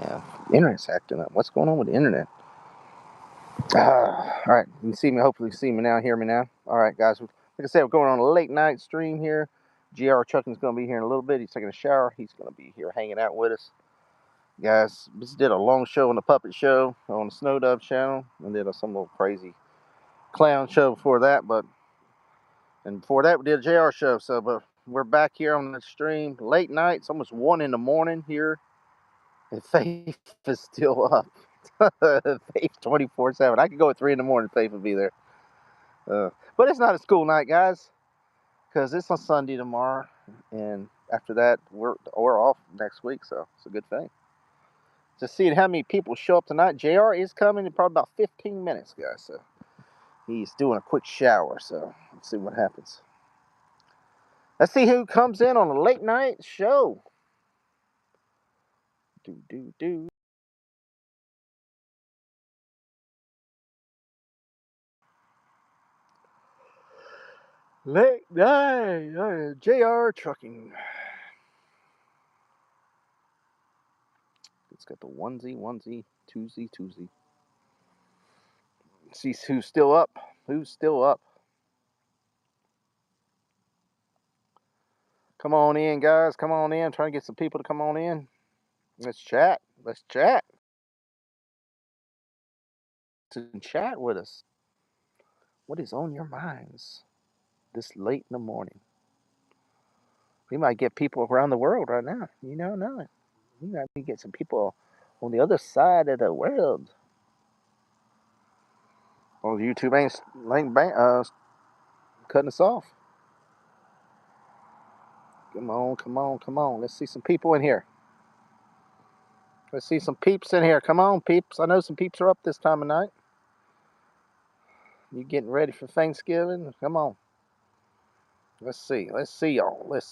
Yeah, internet's acting up. What's going on with the internet? All right, you can see me. Hopefully, you see me now. Hear me now. All right, guys. Like I said, we're going on a late night stream here. GR Chucking's going to be here in a little bit. He's taking a shower. He's going to be here hanging out with us, guys. Just did a long show on the puppet show on the Snow Dove channel, and did some little crazy clown show before that. And before that, we did a JR show. But we're back here on the stream late night. It's almost 1 in the morning here, and Faith is still up. Faith 24/7. I could go at 3 in the morning. Faith would be there. But it's not a school night, guys, because it's on Sunday tomorrow, and after that we're off next week, so it's a good thing. Just seeing how many people show up tonight. JR is coming in probably about 15 minutes, guys. So he's doing a quick shower. So let's see what happens. Let's see who comes in on a late night show. Do. Late night, JR Trucking. It's got the onesie, twosie. See who's still up. Who's still up? Come on in, guys. Come on in. I'm trying to get some people to come on in. Let's chat. Let's chat. To chat with us. What is on your minds this late in the morning? We might get people around the world right now. You don't know it. We might get some people on the other side of the world. Oh, YouTube ain't cutting us off. Come on. Let's see some people in here. Let's see some peeps in here. Come on, peeps. I know some peeps are up this time of night. You getting ready for Thanksgiving? Come on. Let's see y'all.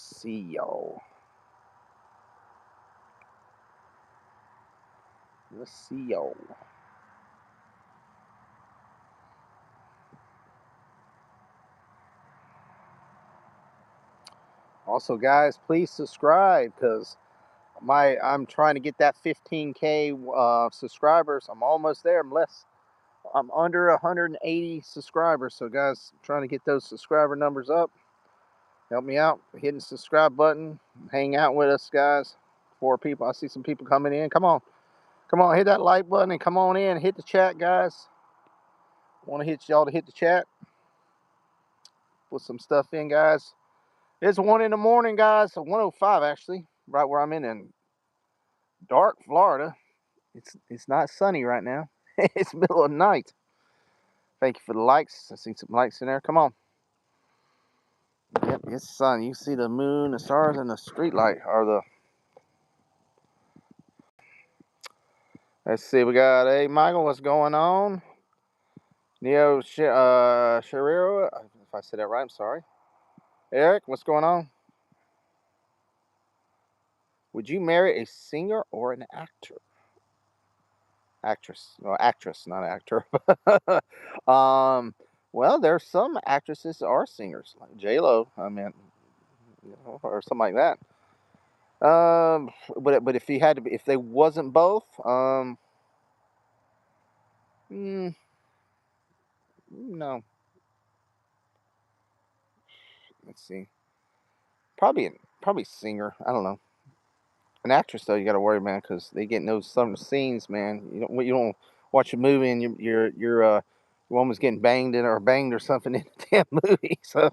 Also, guys, please subscribe because I'm trying to get that 15K subscribers. I'm almost there. I'm under 180 subscribers. So, guys, I'm trying to get those subscriber numbers up. Help me out. Hitting the subscribe button. Hang out with us, guys. 4 people. I see some people coming in. Come on. Hit that like button and come on in. Hit the chat, guys. Want to hit y'all to hit the chat. Put some stuff in, guys. It's 1 in the morning, guys. 1:05 actually, right where I'm in dark Florida. It's not sunny right now. It's middle of the night. Thank you for the likes. I see some likes in there. Come on. Yep, it's sun. You see the moon, the stars, and the street light are the. Let's see. We got Michael. What's going on? Neo Shariro. If I said that right, I'm sorry. Eric, what's going on? Would you marry a singer or an actor? Actress, no, actress, not actor. Well, there's some actresses that are singers, like J Lo. I mean, or something like that. But if he had to be, if they wasn't both, mm, no. Let's see. Probably singer. I don't know. An actress though, you got to worry, man, because they get in those some scenes, man. You don't watch a movie and your woman's getting banged or something in the damn movie. So,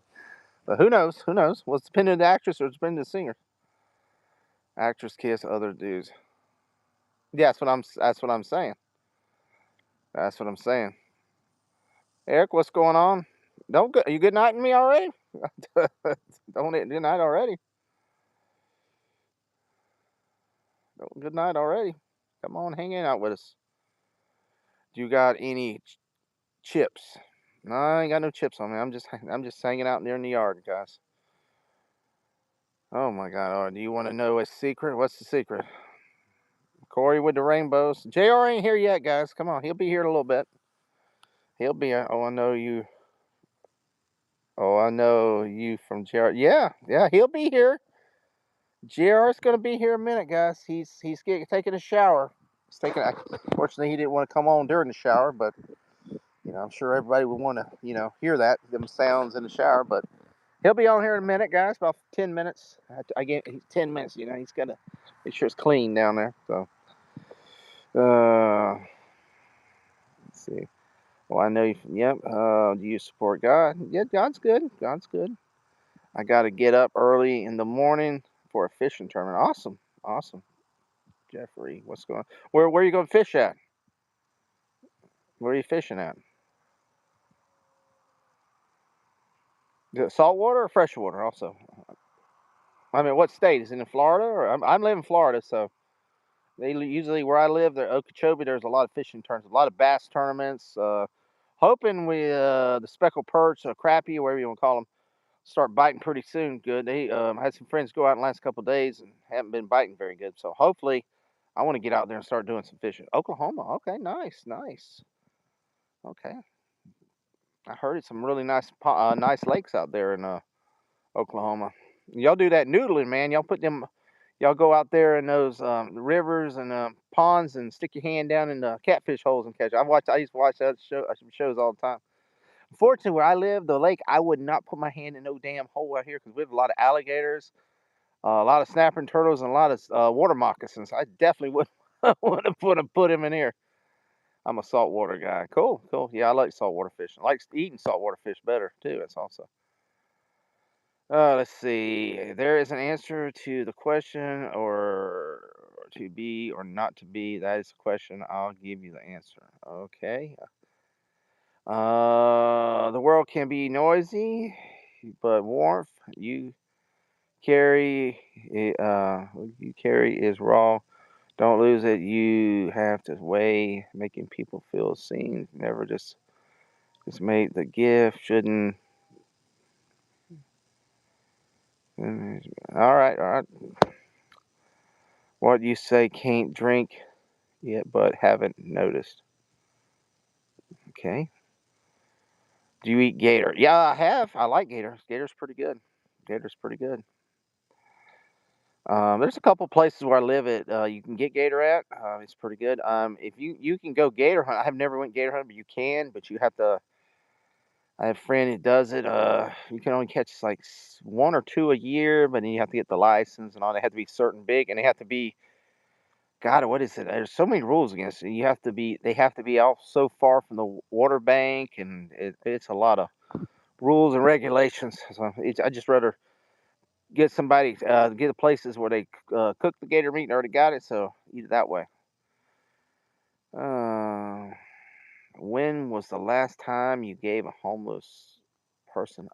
but who knows? Who knows? Well, it's depending on the actress or it's depending on the singer. Actress kiss other dudes. Yeah, that's what I'm saying. That's what I'm saying. Eric, what's going on? Don't go, you good nighting me already? Don't good night already. Good night already. Come on, hang out with us. Do you got any chips? No, I ain't got no chips on me. I'm just hanging out there in the yard, guys. Oh my God! Oh, do you want to know a secret? What's the secret? Corey with the rainbows. JR ain't here yet, guys. Come on, he'll be here in a little bit. He'll be. Oh, I know you. Oh, I know you from JR. Yeah, he'll be here. JR's gonna be here in a minute, guys. He's taking a shower. He's taking. Fortunately, he didn't want to come on during the shower, but I'm sure everybody would want to hear them sounds in the shower. But he'll be on here in a minute, guys. About 10 minutes. I get 10 minutes. He's got to make sure it's clean down there. So, let's see. Well, I know you. Yep. Do you support God? Yeah, God's good. God's good. I got to get up early in the morning for a fishing tournament. Awesome. Awesome. Jeffrey, what's going on? Where are you going to fish at? Where are you fishing at? Is it saltwater or freshwater also? I mean, what state? Is it in Florida? Or I'm living in Florida, so they usually where I live, there Okeechobee, there's a lot of fishing tournaments, a lot of bass tournaments. Hoping the speckled perch, crappie, whatever you want to call them, start biting pretty soon. Good. They had some friends go out in the last couple of days and haven't been biting very good. So hopefully, I want to get out there and start doing some fishing. Oklahoma. Okay, nice, nice. Okay, I heard it's some really nice lakes out there in Oklahoma. Y'all do that noodling, man. Y'all go out there in those rivers and ponds and stick your hand down in the catfish holes and catch. I used to watch some shows all the time. Unfortunately, where I live, the lake, I would not put my hand in no damn hole out here because we have a lot of alligators, a lot of snapping turtles, and a lot of water moccasins. I definitely wouldn't want to put him in here. I'm a saltwater guy. Cool, cool. Yeah, I like saltwater fishing. I like eating saltwater fish better too. That's also. Let's see. There is an answer to the question, or to be or not to be. That is the question. I'll give you the answer. Okay. The world can be noisy, but warmth carry you carry is raw. Don't lose it. You have to weigh making people feel seen. Never just make the gift. Shouldn't. All right, all right. What you say can't drink yet, but haven't noticed. Okay. Do you eat gator? Yeah, I have. I like gator. Gator's pretty good. Gator's pretty good. There's a couple places where I live at you can get gator at. It's pretty good. If you can go gator hunt, I have never went gator hunting, but you can. But you have to. I have a friend who does it. You can only catch like one or two a year, but then you have to get the license and all. They have to be certain big, and they have to be. God, what is it? There's so many rules against it. You have to be. They have to be off so far from the water bank, and it's a lot of rules and regulations. So I just rather get somebody get the places where they cook the gator meat and already got it, so eat it that way. Uh, when was the last time you gave a homeless person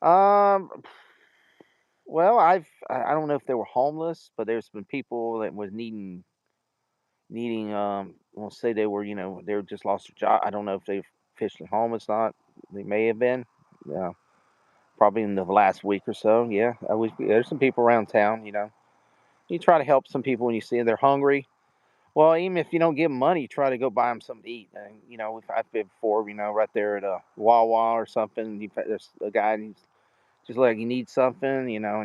$1? Um, well, I don't know if they were homeless, but there's been people that was needing well, say they were they were just lost their job. I don't know if they're officially homeless or not. They may have been. Yeah, probably in the last week or so. Yeah, there's some people around town. You try to help some people when you see them, they're hungry. Well, even if you don't give them money, you try to go buy them something to eat. And, if I've been before, right there at a Wawa or something, there's a guy and he's just like he needs something, and I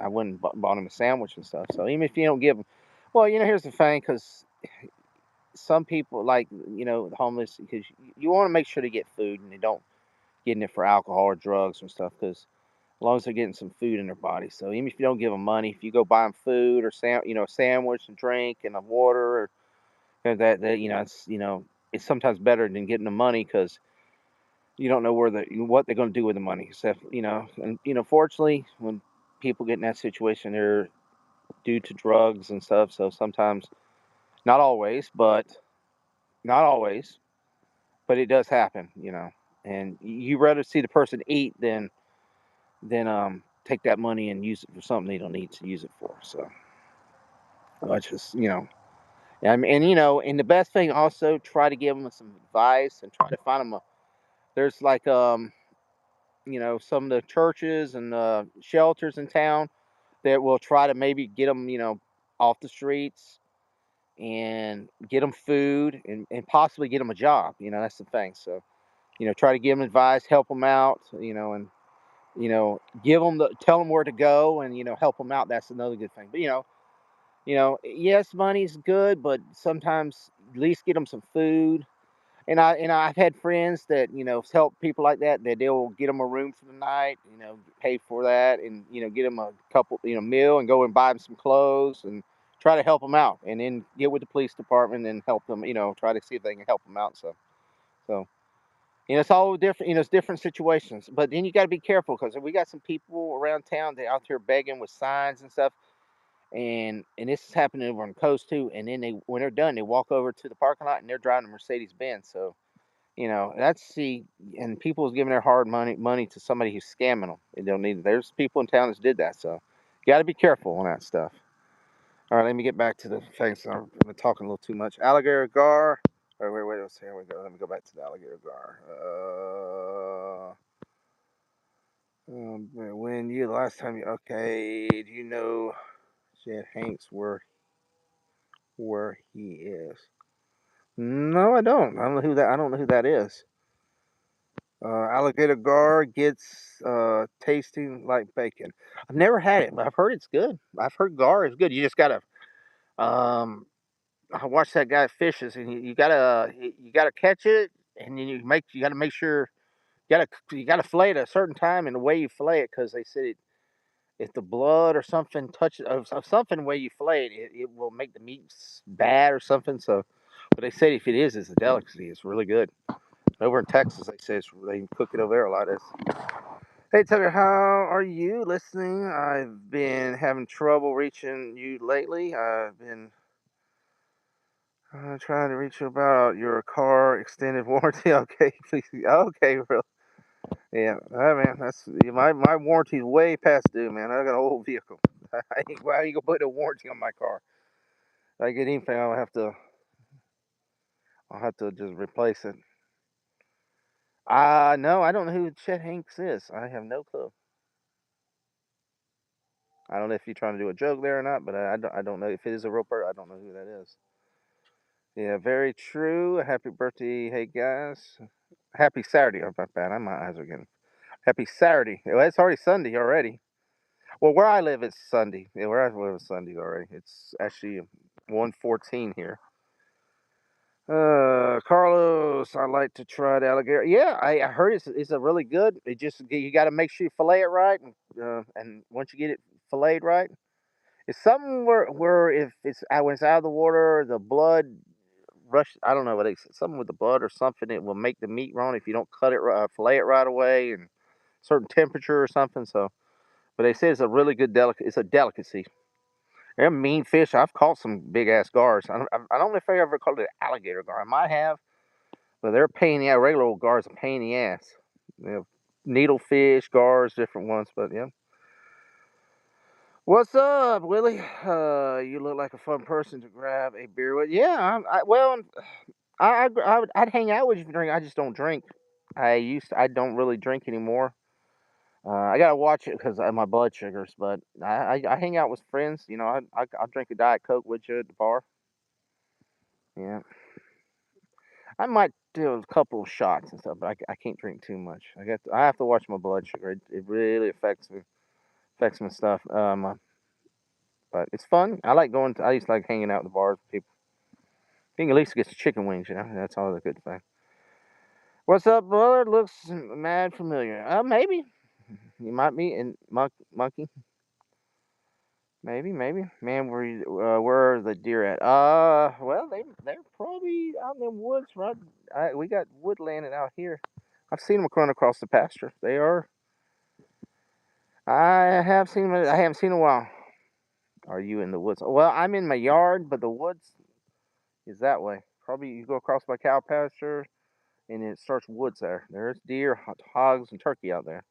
went and bought him a sandwich and stuff. So even if you don't give them, well, here's the thing, because some people like, the homeless, because you want to make sure they get food and they don't get in it for alcohol or drugs and stuff, because as long as they're getting some food in their body. So even if you don't give them money, if you go buy them food or a sandwich and drink and a water, or it's sometimes better than getting the money, because you don't know what they're going to do with the money. So and fortunately, when people get in that situation, they're due to drugs and stuff. So sometimes, not always, not always, but it does happen. And you rather see the person eat than take that money and use it for something they don't need to use it for. So I just and the best thing, also try to give them some advice and try to find them there's like some of the churches and shelters in town that will try to maybe get them off the streets and get them food and possibly get them a job. That's the thing. So try to give them advice, help them out, and give them tell them where to go, and help them out. That's another good thing. But Yes, money's good, but sometimes at least get them some food. And I've had friends that help people like that. That they'll get them a room for the night. Pay for that, and get them a couple meal, and go and buy them some clothes, and try to help them out, and then get with the police department and help them. Try to see if they can help them out. So it's all different. It's different situations. But then you got to be careful because we got some people around town that out there begging with signs and stuff. And this is happening over on the coast too. And then when they're done, they walk over to the parking lot and they're driving a Mercedes Benz. So and people's giving their hard money to somebody who's scamming them. They don't need it. There's people in town that did that. So you got to be careful on that stuff. All right, let me get back to the things. I've been talking a little too much. Alligator gar. Wait. Here we go. Let me go back to the alligator gar. When you the last time you okay? Do you know Chet Hanks where he is? No, I don't. I don't know who that. I don't know who that is. Alligator gar gets tasting like bacon. I've never had it, but I've heard it's good. I've heard gar is good. You just gotta um. I watch that guy fishes, and you gotta catch it, and then you gotta make sure you gotta fillet it at a certain time, and the way you fillet it, because they said if the blood or something touches of something way you fillet it, it will make the meat bad or something. So, but they said if it is, it's a delicacy. It's really good. Over in Texas, they say they cook it over there a lot. Hey Tucker, how are you listening? I've been having trouble reaching you lately. I've been trying to reach you about your car extended warranty. Okay, please. Okay, real. Yeah, man, my warranty's way past due, man. I got an old vehicle. Why you gonna put a warranty on my car? If I get anything, I'll have to just replace it. No, I don't know who Chet Hanks is. I have no clue. I don't know if you're trying to do a joke there or not, but I don't know if it is a real person. I don't know who that is. Yeah, very true. Happy birthday, hey guys. Happy Saturday. Oh, my bad. My eyes are getting. Happy Saturday. Well, it's already Sunday already. Well, where I live, it's Sunday. Yeah, where I live, it's Sunday already. It's actually 1:14 here. Carlos, I like to try the alligator. Yeah, I heard it's a really good. It just you got to make sure you fillet it right, and once you get it filleted right, it's something where if it's when it's out of the water, the blood rush. I don't know what it's something with the blood or something. It will make the meat wrong if you don't fillet it right away, and certain temperature or something. So, but they say it's a really good It's a delicacy. They're mean fish. I've caught some big ass gars. I don't know if I ever caught an alligator gar. I might have, but they're a pain in the ass. Regular old gars are a pain in the ass. You know, needlefish, gars, different ones. But yeah. What's up, Willie? You look like a fun person to grab a beer with. Yeah, well, I'd hang out with you for drink. I just don't drink. I don't really drink anymore. I gotta watch it because of my blood sugars. But I hang out with friends. I'll drink a diet coke with you at the bar. Yeah, I might do a couple of shots and stuff, but I can't drink too much. I have to watch my blood sugar. It really affects my stuff. But it's fun. I used to like hanging out at the bars with people. You can at least get the chicken wings. That's always a good thing. What's up, brother? Looks mad familiar. Maybe you might be in monkey. Maybe. Man, where are the deer at? Well, they're probably out in the woods, right? We got woodland out here. I've seen them run across the pasture. They are. I have seen them. I haven't seen them in a while. Are you in the woods? Well, I'm in my yard, but the woods is that way. Probably you go across my cow pasture, and it starts woods there. There's deer, hogs, and turkey out there.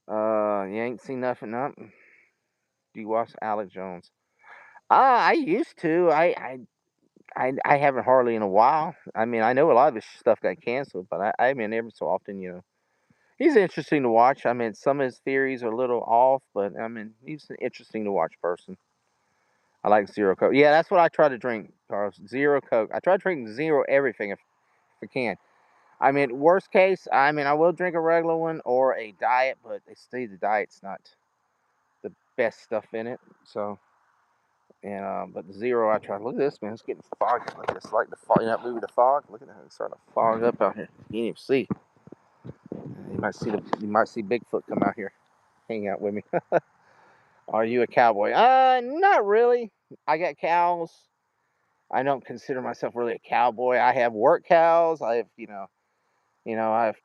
You ain't seen nothing, up. Do you watch Alex Jones? I used to. I haven't hardly in a while. I mean, I know a lot of his stuff got canceled, but I mean, every so often, he's interesting to watch. I mean, some of his theories are a little off, but I mean, he's an interesting to watch person. I like zero coke. Yeah, that's what I try to drink, Carlos. Zero coke. I try drinking zero everything if I can. I mean, worst case, I mean, I will drink a regular one or a diet, but they say the diet's not the best stuff in it. So, And but the Zero, I tried. Look at this, man. It's getting foggy. Look at this, like the fog. You know that movie, The Fog. Look at that. It's starting to fog up out here. You can't even see. You might see Bigfoot come out here, hang out with me. Are you a cowboy? Not really. I got cows. I don't consider myself really a cowboy. I have work cows. I have, I have,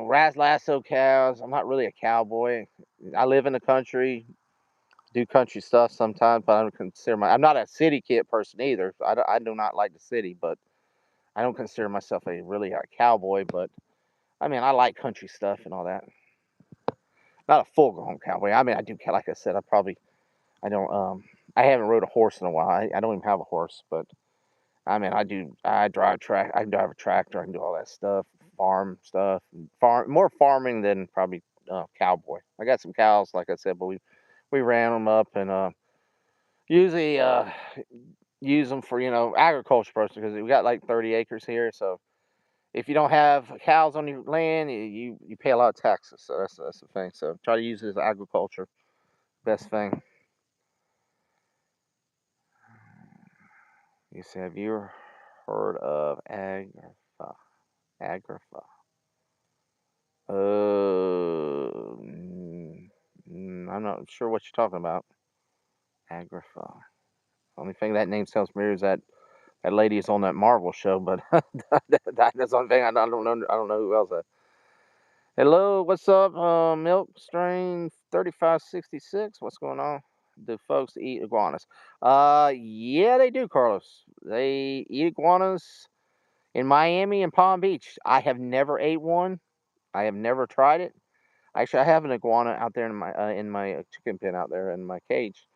Ras Lasso cows. I'm not really a cowboy. I live in the country, do country stuff sometimes, but I don't consider I'm not a city kid person either. I do not like the city, but I don't consider myself a cowboy. But I mean, I like country stuff and all that. Not a full grown cowboy. I mean, I do, like I said, I don't, I haven't rode a horse in a while. I don't even have a horse, but I mean, I I can drive a tractor. I can do all that stuff, farm stuff, more farming than probably cowboy. I got some cows, like I said, but we ran them up and usually use them for agriculture purposes because we got like 30 acres here. So if you don't have cows on your land, you pay a lot of taxes. So that's the thing. So try to use it as agriculture. Best thing. You said, have you heard of Agrippa? I'm not sure what you're talking about. Agrippa. Only thing that name sounds familiar is that lady is on that Marvel show, but that's the only thing I don't know. I don't know who else. Hello, what's up? Milk Strain 3566. What's going on? Do folks eat iguanas? Yeah, they do, Carlos. They eat iguanas in Miami and Palm Beach. I have never ate one. I have never tried it. Actually, I have an iguana out there in my chicken pen out there in my cage.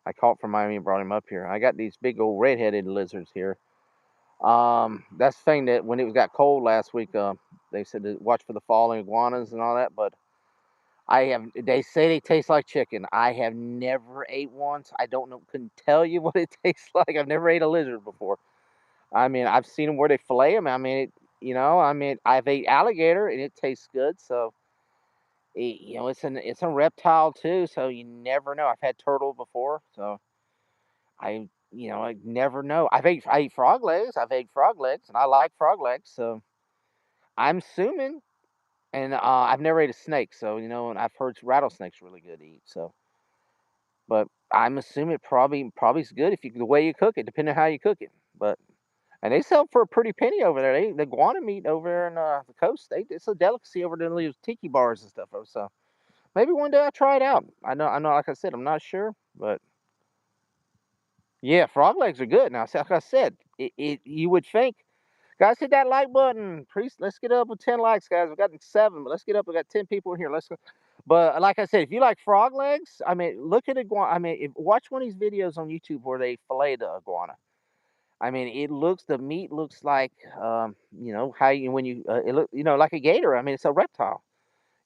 I caught from Miami and brought him up here. I got these big old red-headed lizards here. That's the thing that when it got cold last week, they said to watch for the falling iguanas and all that. But they say they taste like chicken. I have never ate one. So I don't know. Couldn't tell you what it tastes like. I've never ate a lizard before. I mean, I've seen them where they fillet them. I mean, I've ate alligator and it tastes good. So it's a reptile too, so you never know. I've had turtle before, so I never know. I ate frog legs. I've ate frog legs, and I like frog legs, so I'm assuming. And I've never ate a snake, so and I've heard rattlesnakes really good to eat. So, but I'm assuming it probably is good if the way you cook it, depending on how you cook it. But and they sell for a pretty penny over there. The iguana meat over there on the coast, it's a delicacy over there in those tiki bars and stuff. So. Maybe one day I'll try it out. I know. Like I said, I'm not sure, but yeah, frog legs are good. Now, like I said, you would think, guys, hit that like button. Priest, let's get up with 10 likes, guys. We got 7, but let's get up. We got 10 people in here. Let's go. But like I said, if you like frog legs, I mean, look at iguana. I mean, watch one of these videos on YouTube where they fillet the iguana. I mean, the meat looks like, how you when you it look, like a gator. I mean, it's a reptile.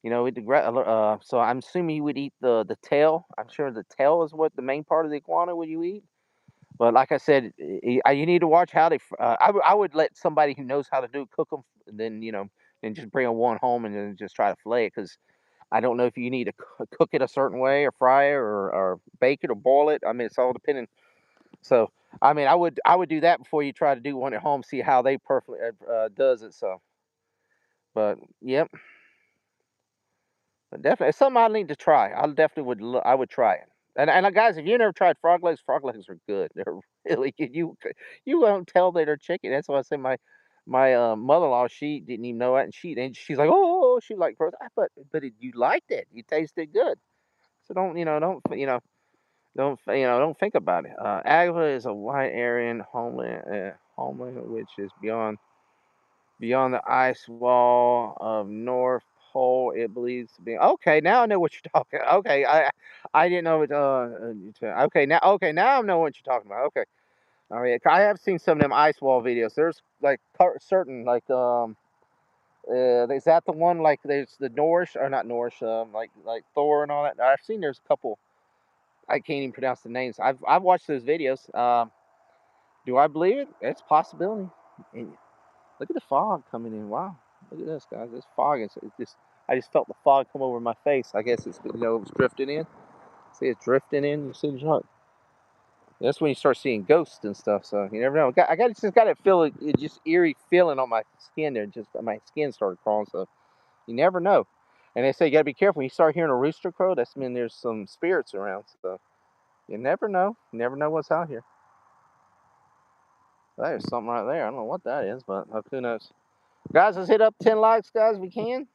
So I'm assuming you would eat the tail. I'm sure the tail is what the main part of the iguana would you eat. But like I said, you need to watch how they. I would let somebody who knows how to cook them, and then and just bring one home and then just try to fillet it because I don't know if you need to cook it a certain way or fry it or bake it or boil it. I mean, it's all depending. So I mean, I would do that before you try to do one at home. See how they perfectly does it. So, but yep. But definitely, it's something I need to try. I definitely I would try it. And guys, if you never tried frog legs are good. They're really good. You won't tell that they're chicken. That's why I say my mother-in-law, she didn't even know that, and she's like, oh, she like, but you liked it. You tasted good. So don't think about it. Agua is a white Aryan homeland which is beyond the ice wall of North Pole, it believes to be. Okay, now I know what you're talking. Okay, I didn't know it. Okay, now I know what you're talking about. Okay, all right. I have seen some of them ice wall videos. There's like certain is that the one like there's the Norse or not Norse like Thor and all that. I've seen there's a couple. I can't even pronounce the names. I've watched those videos. Do I believe it? It's a possibility. Look at the fog coming in. Wow. Look at this, guys. This fog is just. I just felt the fog come over my face. I guess it's it was drifting in. See, it's drifting in. You see the truck. That's when you start seeing ghosts and stuff. So you never know. Just got that feel, it just eerie feeling on my skin there. Just my skin started crawling. So you never know. And they say you got to be careful. When you start hearing a rooster crow, that's mean there's some spirits around. So you never know. You never know what's out here. There's something right there. I don't know what that is, but who knows. Guys, let's hit up 10 likes, guys, if we can.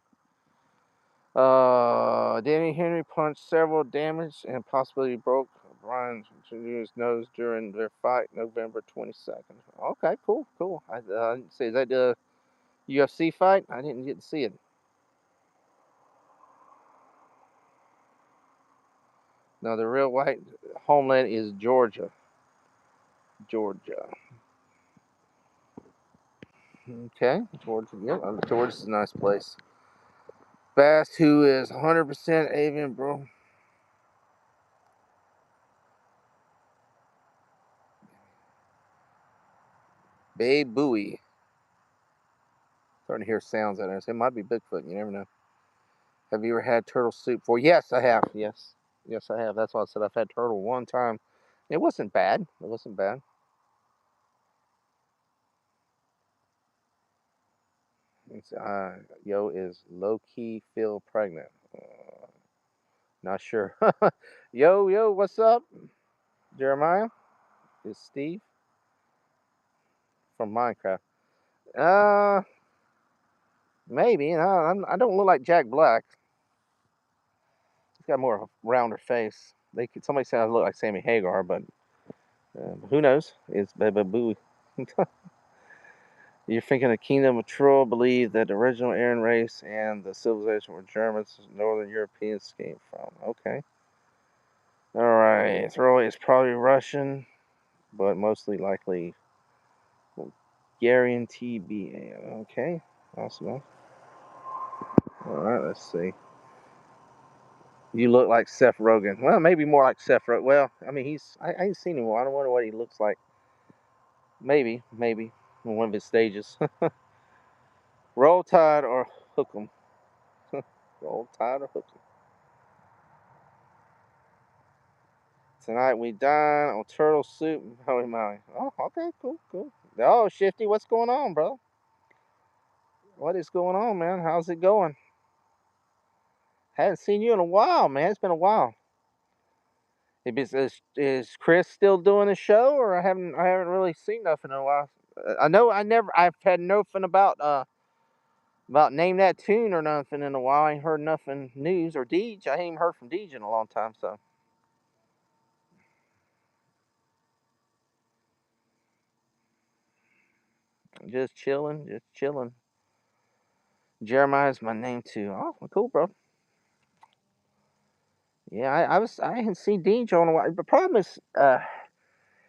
Danny Henry punched several damage and possibly broke Brian Jr.'s nose during their fight November 22nd. Okay, cool. I didn't see. Is that the UFC fight? I didn't get to see it. No, the real white homeland is Georgia. Georgia. Okay, Georgia. Yep, Georgia's a nice place. Fast, who is 100% avian, bro. Babe Bowie. Starting to hear sounds out there. It might be Bigfoot. You never know. Have you ever had turtle soup before? Yes, I have. Yes, I have. That's why I said I've had turtle one time. It wasn't bad. It wasn't bad. It's, yo is low key feel pregnant. Not sure. Yo, what's up, Jeremiah? It's Steve from Minecraft. Uh, maybe. I don't look like Jack Black. He's got more of a rounder face. Somebody said I look like Sammy Hagar, but who knows? It's Baba Booey. You're thinking the Kingdom of Troll believed that the original Aryan race and the civilization were Germans, Northern Europeans came from. Okay. All right. Troll is probably Russian, but mostly likely Bulgarian TBA. Okay. Awesome. All right. Let's see. You look like Seth Rogen. Well, maybe more like Seth Rogen. Well, I mean, I ain't seen him. I don't wonder what he looks like. Maybe on one of his stages. Roll Tide or Hook 'em. Roll Tide or Hook 'em. Tonight we dine on turtle soup and Holy Maui. Oh, okay, cool. Oh, Shifty, what's going on, bro? What is going on, man? How's it going? Haven't seen you in a while, man. It's been a while. Is Chris still doing the show, or I haven't really seen nothing in a while. I know I've had nothing about name that tune or nothing in a while. I ain't heard nothing news or Deej. I ain't even heard from Deej in a long time, so just chilling. Jeremiah's my name too. Oh, well, cool, bro. Yeah, I hadn't seen Deej in a while. The problem is,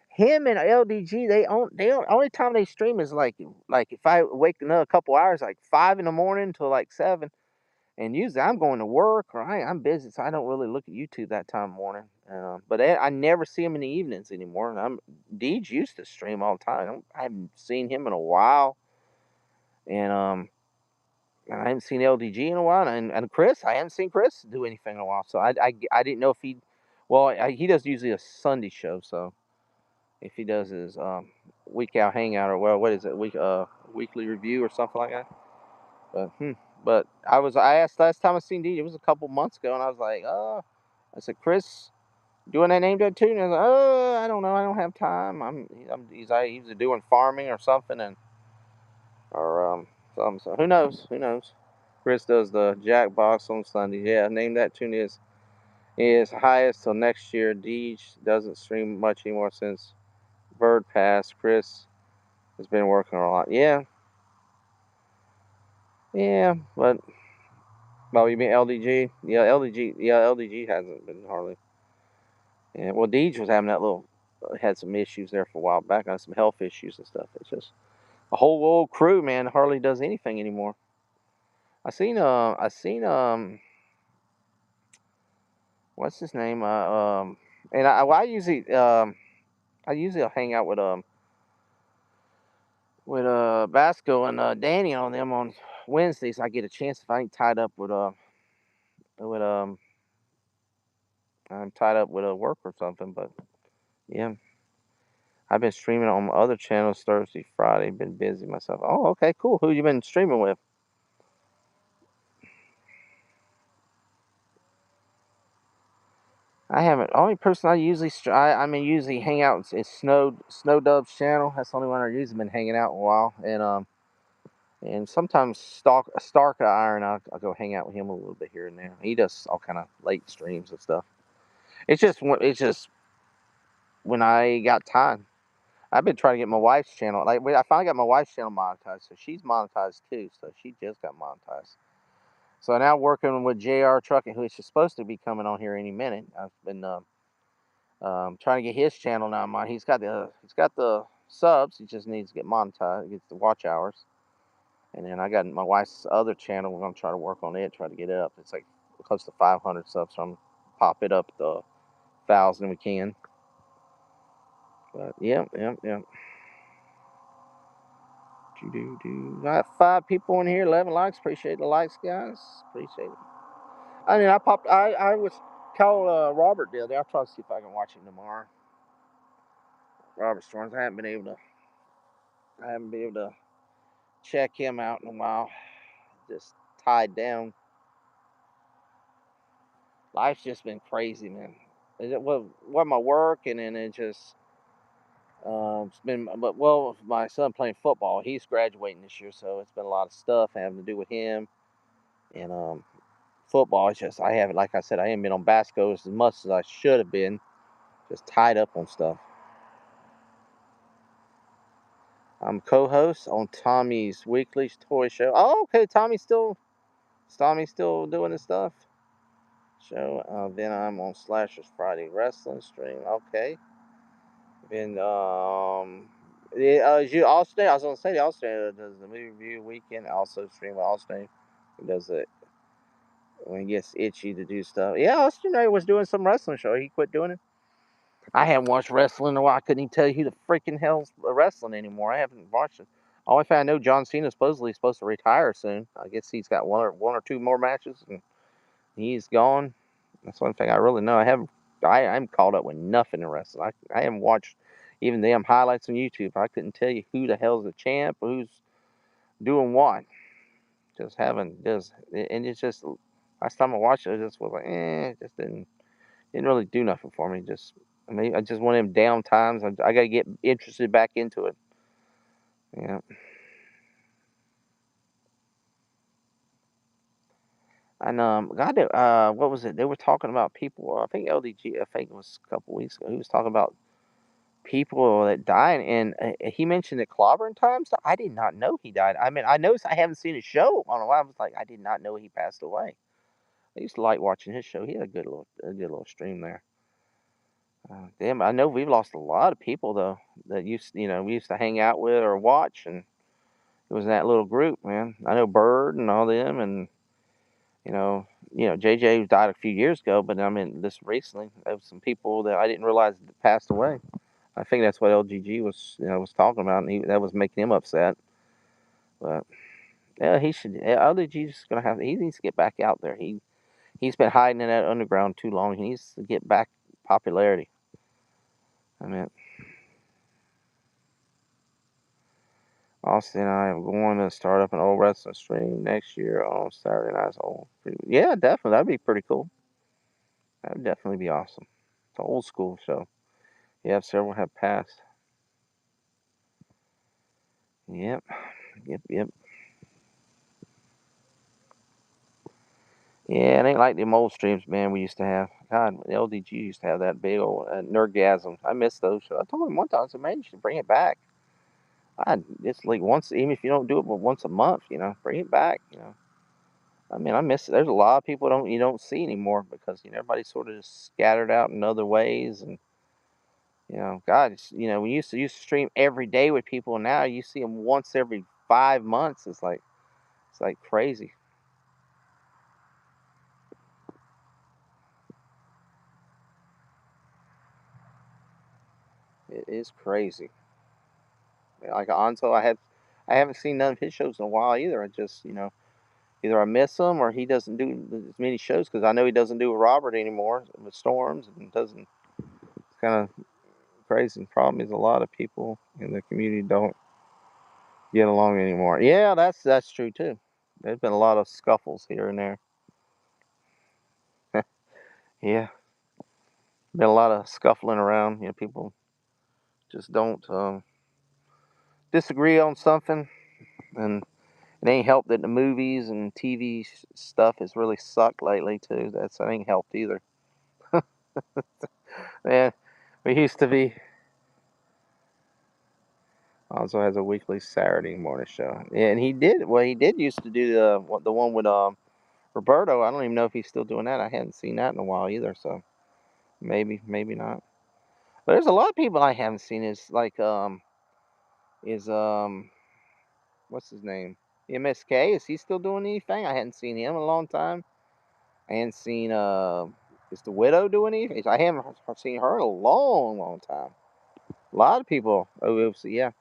him and LDG, they only time they stream is like if I wake another couple hours, like 5 in the morning till like 7. And usually I'm going to work or I'm busy, so I don't really look at YouTube that time of morning. But I never see him in the evenings anymore. And Deej used to stream all the time. I haven't seen him in a while, and I haven't seen LDG in a while. And Chris, I haven't seen Chris do anything in a while. So I didn't know if he, well, he does usually a Sunday show. So if he does his week out hangout or well, what is it, weekly review or something like that. But I asked last time I seen D, it was a couple months ago, and I was like, I said, Chris, doing that name tag too? And I was like, I don't know, I don't have time. He's either doing farming or something, and or something. So who knows? Chris does the Jackbox on Sunday. Yeah, name that tune is highest till next year. Deej doesn't stream much anymore since Bird passed. Chris has been working a lot. Yeah, but well, you mean LDG? Yeah, LDG. Yeah, LDG hasn't been hardly. Yeah, well, Deej was having that little, had some issues there for a while back, on some health issues and stuff. It's just a whole old crew, man, hardly does anything anymore. I seen, what's his name? And I usually hang out with Basco and Danny on them on Wednesdays. I get a chance if I ain't tied up with I'm tied up with work or something. But yeah. I've been streaming on other channels Thursday, Friday. Been busy myself. Oh, okay, cool. Who you been streaming with? I haven't. Only person I usually usually hang out is Snow Dub's channel. That's the only one I usually been hanging out a while. And sometimes Stark Iron, I'll go hang out with him a little bit here and there. He does all kind of late streams and stuff. It's just when I got time. I've been trying to get my wife's channel. Like I finally got my wife's channel monetized, so she's monetized too. So she just got monetized. So now working with JR Trucking, who is supposed to be coming on here any minute. I've been trying to get his channel now. He's got the subs. He just needs to get monetized, gets the watch hours. And then I got my wife's other channel. We're gonna try to work on it, try to get it up. It's like close to 500 subs, so I'm gonna pop it up the 1,000 we can. But yeah. Got 5 people in here, 11 likes. Appreciate the likes, guys. Appreciate it. I mean, I was called Robert the other day. I'll try to see if I can watch him tomorrow. Robert Storms. I haven't been able to check him out in a while. Just tied down. Life's just been crazy, man. What my work, and then it just it's been. But well, my son playing football. He's graduating this year, so it's been a lot of stuff having to do with him. And football. It's just I haven't, like I said, I haven't been on basketball as much as I should have been. Just tied up on stuff. I'm co-host on Tommy's Weekly Toy Show. Oh, okay. Tommy's still doing his stuff. Show. Then I'm on Slashers Friday Wrestling stream. Okay. Then is you Austin? I was gonna say Austin does the movie review weekend. Also stream with Austin. He does it when he gets itchy to do stuff. Yeah, Austin Ray was doing some wrestling show. He quit doing it. I haven't watched wrestling in a while. I couldn't even tell you who the freaking hell's wrestling anymore. I haven't watched it. Only thing I know, John Cena supposedly is supposed to retire soon. I guess he's got one or two more matches, and he's gone. That's one thing I really know. I'm caught up with nothing in wrestling. I haven't watched even them highlights on YouTube. I couldn't tell you who the hell's the champ, or who's doing what. Just haven't just and it's just last time I watched it, it just was like, it just didn't really do nothing for me. I just want them down times. I got to get interested back into it. Yeah. And God, what was it? They were talking about people. I think LDG. I think it was a couple weeks ago. He was talking about people that died, and he mentioned that clobbering times. I did not know he died. I mean, I noticed I haven't seen his show on a while. I was like, I did not know he passed away. I used to like watching his show. He had a good little stream there. Damn, I know we've lost a lot of people though that we used to hang out with or watch, and it was in that little group, man. I know Bird and all them, and you know, JJ died a few years ago, but I mean, this recently, there was some people that I didn't realize that passed away. I think that's what LGG was talking about, and that was making him upset. But yeah, he should. LGG's gonna have. He needs to get back out there. He's been hiding in that underground too long. He needs to get back popularity. I mean, Austin and I am going to start up an old wrestling stream next year on Saturday nights. Oh, yeah, definitely. That'd be pretty cool. That'd definitely be awesome. It's an old school show. Yeah, several have passed. Yep, yep. Yeah, it ain't like them old streams, man, we used to have. God, the LDG used to have that big old Nerdgasm. I miss those shows. I told him one time, I said, man, you should bring it back. It's like once, even if you don't do it but once a month, bring it back. I mean, I miss it. There's a lot of people you don't see anymore because everybody's sort of just scattered out in other ways, and God, we used to stream every day with people, and now you see them once every 5 months. It's like crazy. It is crazy. Like Anto, I haven't seen none of his shows in a while either. I just either I miss him or he doesn't do as many shows because I know he doesn't do with Robert anymore with Storms and doesn't kind of crazy. Problem is, a lot of people in the community don't get along anymore. Yeah, that's true too. There's been a lot of scuffles here and there. Yeah, been a lot of scuffling around. People just don't disagree on something, and it ain't helped that the movies and TV stuff has really sucked lately too. That ain't helped either. Man, we used to be. Also has a weekly Saturday morning show, yeah, and he did. Well, he did used to do the one with Roberto. I don't even know if he's still doing that. I hadn't seen that in a while either. So maybe not. But there's a lot of people I haven't seen. Is like is what's his name? MSK. Is he still doing anything? I hadn't seen him in a long time. I hadn't seen is the widow doing anything? I haven't seen her in a long time. A lot of people. Oh, yeah.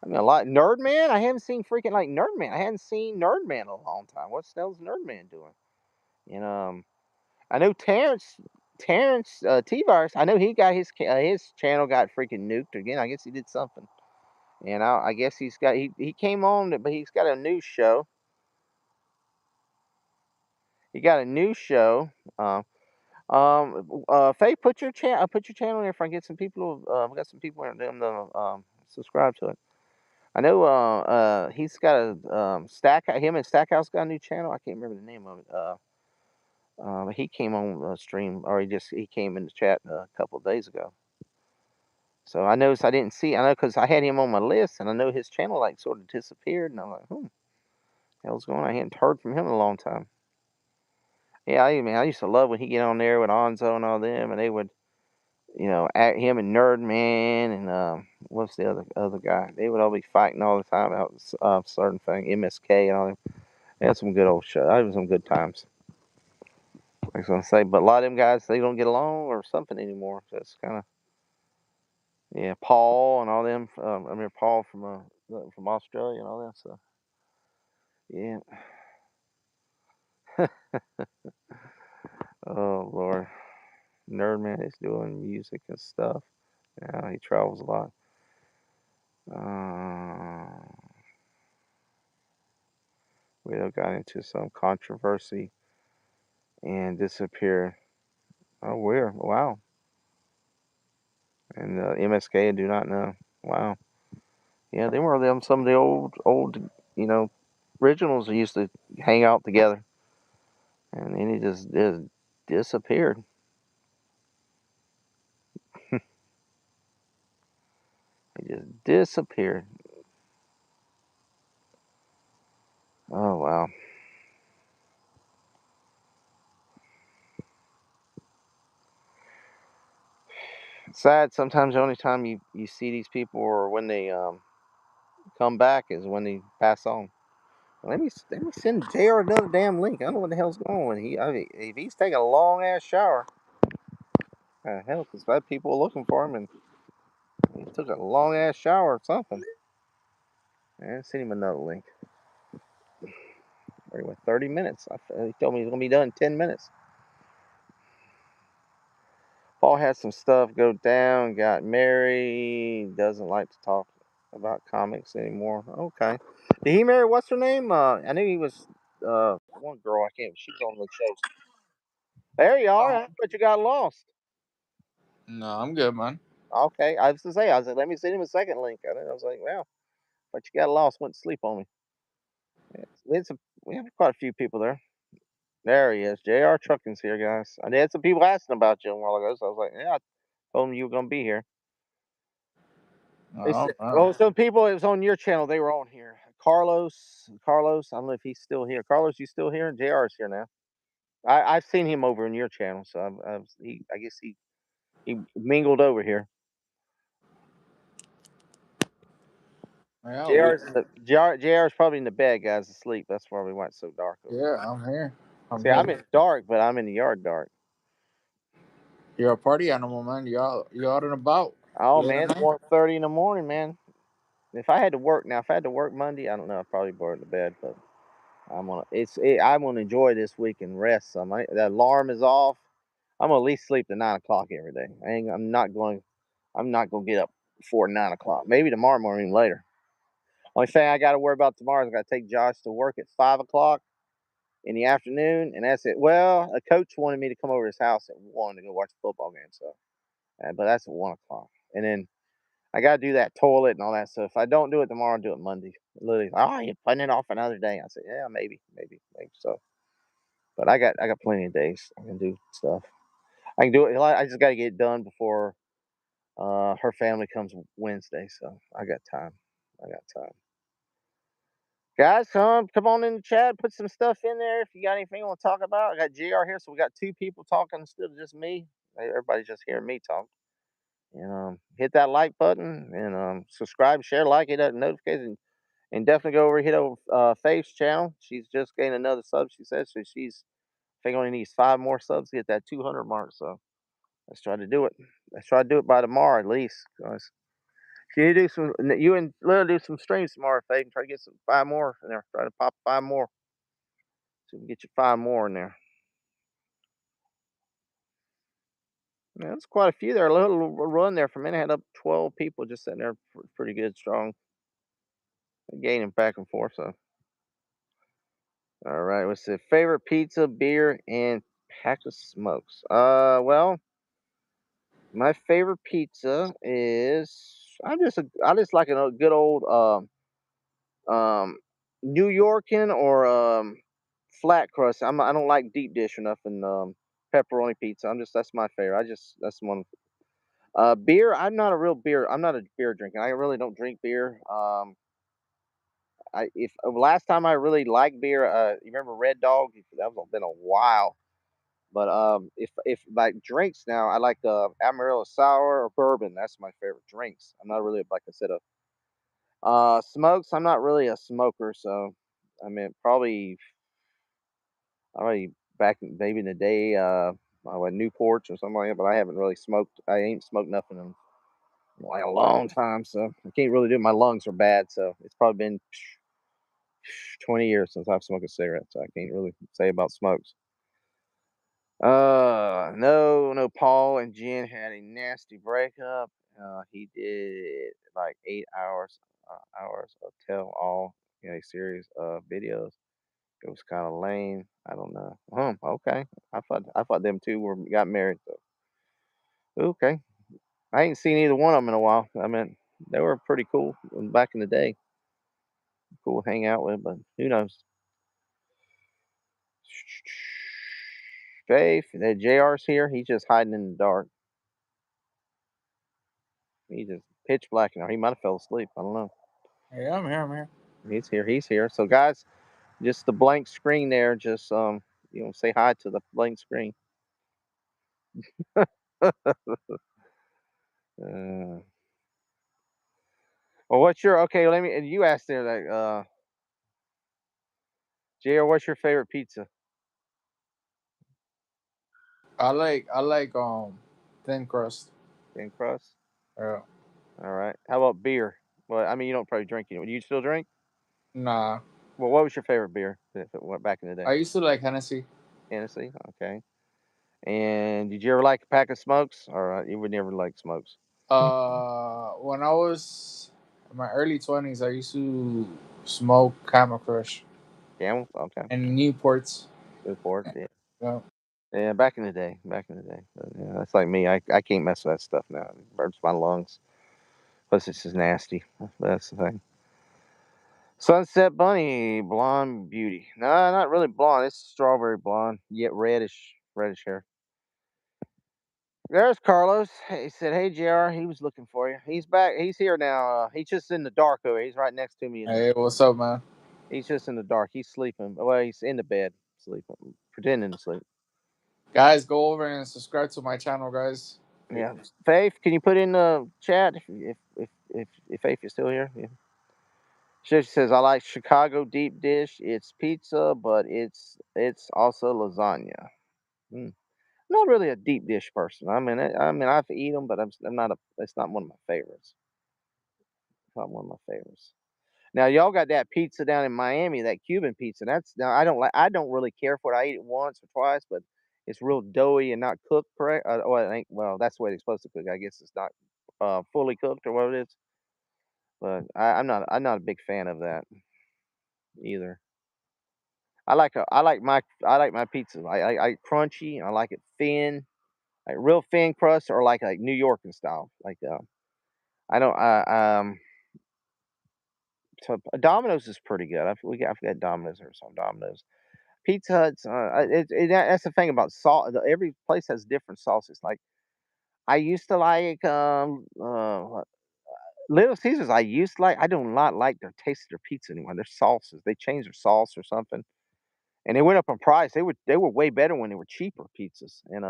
I mean, a lot. Nerdman. I haven't seen freaking like Nerdman. I hadn't seen Nerdman in a long time. What the hell's Nerdman doing? And I know Terrence T-Virus. I know he got his channel got freaking nuked again. I guess he did something. And I guess he came on, but he's got a new show. He got a new show. Faye, put your channel in if I get some people. We got some people in them to subscribe to it. I know he's got a him and Stackhouse got a new channel. I can't remember the name of it. He came on stream, or he came in the chat a couple of days ago. So I noticed I didn't see. I know because I had him on my list, and I know his channel like sort of disappeared, and I'm like, hell's going on? I hadn't heard from him in a long time. Yeah, I used to love when he get on there with Onzo and all them, and they would, at him and Nerdman and what's the other guy? They would all be fighting all the time about certain thing, MSK and all them. They had some good old shows. That was some good times. I was gonna say, but a lot of them guys they don't get along or something anymore. So it's kind of Paul and all them. I mean Paul from Australia and all that stuff. Yeah. Oh Lord, Nerdman is doing music and stuff. Yeah, he travels a lot. Uh, we got into some controversy and disappeared. Oh, weird. Wow. And MSK, I do not know. Wow. Yeah, they were some of the old, you know, originals that used to hang out together. And then he just disappeared. He just disappeared. Oh, wow. Sad. Sometimes the only time you see these people or when they come back is when they pass on. Let me send JR another damn link. I don't know what the hell's going on. I mean, if he's taking a long ass shower, hell, because bad people are looking for him and he took a long ass shower or something. And send him another link. Already went 30 minutes. He told me he's gonna be done in 10 minutes. Paul had some stuff go down. Got married. Doesn't like to talk about comics anymore. Okay. Did he marry what's her name? I knew he was one girl. I can't. She was on the show. There you are. I thought you got lost. No, I'm good, man. Okay, I was to say, I was like, let me send him a second link. I was like, well, but you got lost, went to sleep on me. Yeah, we have quite a few people there. There he is. JR Trucking's here, guys. I had some people asking about you a while ago, so I was like, yeah, I told them you were gonna be here. Oh, Well, some people it was on your channel. They were on here. Carlos. I don't know if he's still here. Carlos, you still here? JR's here now. I've seen him over in your channel, so I guess he mingled over here. yeah, JR's probably in the bed, guys, asleep. That's why we went so dark over yeah, here. I'm here. I'm See, I'm here. in dark, but I'm in the yard dark. You're a party animal, man. You out and about. Oh Late man, at it's night. 1:30 in the morning, man. If I had to work now, if I had to work Monday, I don't know, I'd probably go to bed, but I'm gonna enjoy this week and rest some. The alarm is off. I'm gonna at least sleep to 9 o'clock every day. I'm not going. I'm not gonna get up before 9 o'clock. Maybe tomorrow morning later. Only thing I got to worry about tomorrow is I got to take Josh to work at 5 o'clock in the afternoon, and that's it. Well, a coach wanted me to come over to his house at 1 to go watch a football game, so but that's at 1 o'clock, and then I got to do that toilet and all that stuff. If I don't do it tomorrow, I'll do it Monday. Literally, oh, you're putting it off another day. I said, yeah, maybe. So, but I got plenty of days I can do stuff. I can do it. I just got to get it done before her family comes Wednesday, so I got time. I got time. Guys, come on in the chat, put some stuff in there if you got anything you want to talk about. I got JR here, so we got two people talking instead of just me. Everybody's just hearing me talk. And hit that like button and subscribe, share, like it, notifications, and definitely go over hit over Faith's channel. She's just gained another sub. She says so. I think only needs 5 more subs to get that 200 mark. So let's try to do it. Let's try to do it by tomorrow at least. Guys. Can you do some? You and Lil do some streams tomorrow, Faith, and try to get some 5 more in there. Try to pop 5 more. So we can get you 5 more in there. Yeah, that's quite a few there. A little run there for a minute. Had up 12 people just sitting there, pretty good, strong, gaining back and forth. So, all right. What's the favorite pizza, beer, and pack of smokes? Well, my favorite pizza is I just like a good old um New Yorkin or flat crust. I don't like deep dish or nothing. Pepperoni pizza. That's my favorite. That's one. Beer. I'm not a beer drinker. I really don't drink beer. I if last time I really liked beer. You remember Red Dog? That was been a while. But if like drinks now, I like Amarillo sour or bourbon. That's my favorite drinks. I'm not really like I said a smokes. I'm not really a smoker, so I mean probably already back maybe in the day like Newports or something like that. But I haven't really smoked. I ain't smoked nothing in like a long time, so I can't really do it. My lungs are bad, so it's probably been 20 years since I've smoked a cigarette, so I can't really say about smokes. No, Paul and Jen had a nasty breakup. He did like 8 hours, hours of tell all in a series of videos. It was kind of lame. I don't know. Okay. I thought them two got married. So okay. I ain't seen either one of them in a while. I mean, they were pretty cool back in the day. Cool to hang out with, but who knows? Faith, that JR's here. He's just hiding in the dark. He just pitch black now. He might have fell asleep. I don't know. Yeah, I'm here. I'm here. He's here. He's here. So guys, just the blank screen there. Just say hi to the blank screen. Well, what's your okay? Let me. You asked there that JR, what's your favorite pizza? I like thin crust. Thin crust. Yeah. All right. How about beer? Well, I mean, you don't probably drink anymore. Do you still drink? Nah. Well, what was your favorite beer if it went back in the day? I used to like Hennessy. Hennessy. Okay. And did you ever like a pack of smokes, or you would never like smokes? When I was in my early 20s, I used to smoke Camel Crush Camel. Okay. and Newports. Good for it. Yeah. Yeah. Yeah. Back in the day. Back in the day. But, yeah, that's like me. I can't mess with that stuff now. It burns my lungs. Plus, it's just nasty. That's the thing. Sunset Bunny, blonde beauty. No, not really blonde. It's strawberry blonde, yet reddish hair. There's Carlos. He said, "Hey, Jr." He was looking for you. He's back. He's here now. He's just in the dark over here. He's right next to me. Hey, what's up, man? He's just in the dark. He's sleeping. Well, he's in the bed sleeping, pretending to sleep. Guys, go over and subscribe to my channel, guys. Yeah. Faith, can you put in the chat if Faith is still here? Yeah. She says, "I like Chicago deep dish. It's pizza, but it's also lasagna." Hmm. Not really a deep dish person. I mean, I've eaten them, but I'm not a. It's not one of my favorites. It's not one of my favorites. Now y'all got that pizza down in Miami, that Cuban pizza. That's now I don't like. I don't really care for it. I eat it once or twice, but it's real doughy and not cooked correct. Well, it ain't, well, that's the way they're supposed to cook. I guess it's not fully cooked or what it is. But I'm not a big fan of that either. I like my pizza. I crunchy. I like it thin, like real thin crust, or like New York style. Like I don't so Domino's is pretty good. I've got Domino's or some Domino's. Pizza Hut's that's the thing about salt. Every place has different sauces. Like I used to like Little Caesars. I used to like. I do not like their taste of their pizza anymore. Their sauces. They changed their sauce or something, and they went up in price. They were way better when they were cheaper pizzas. And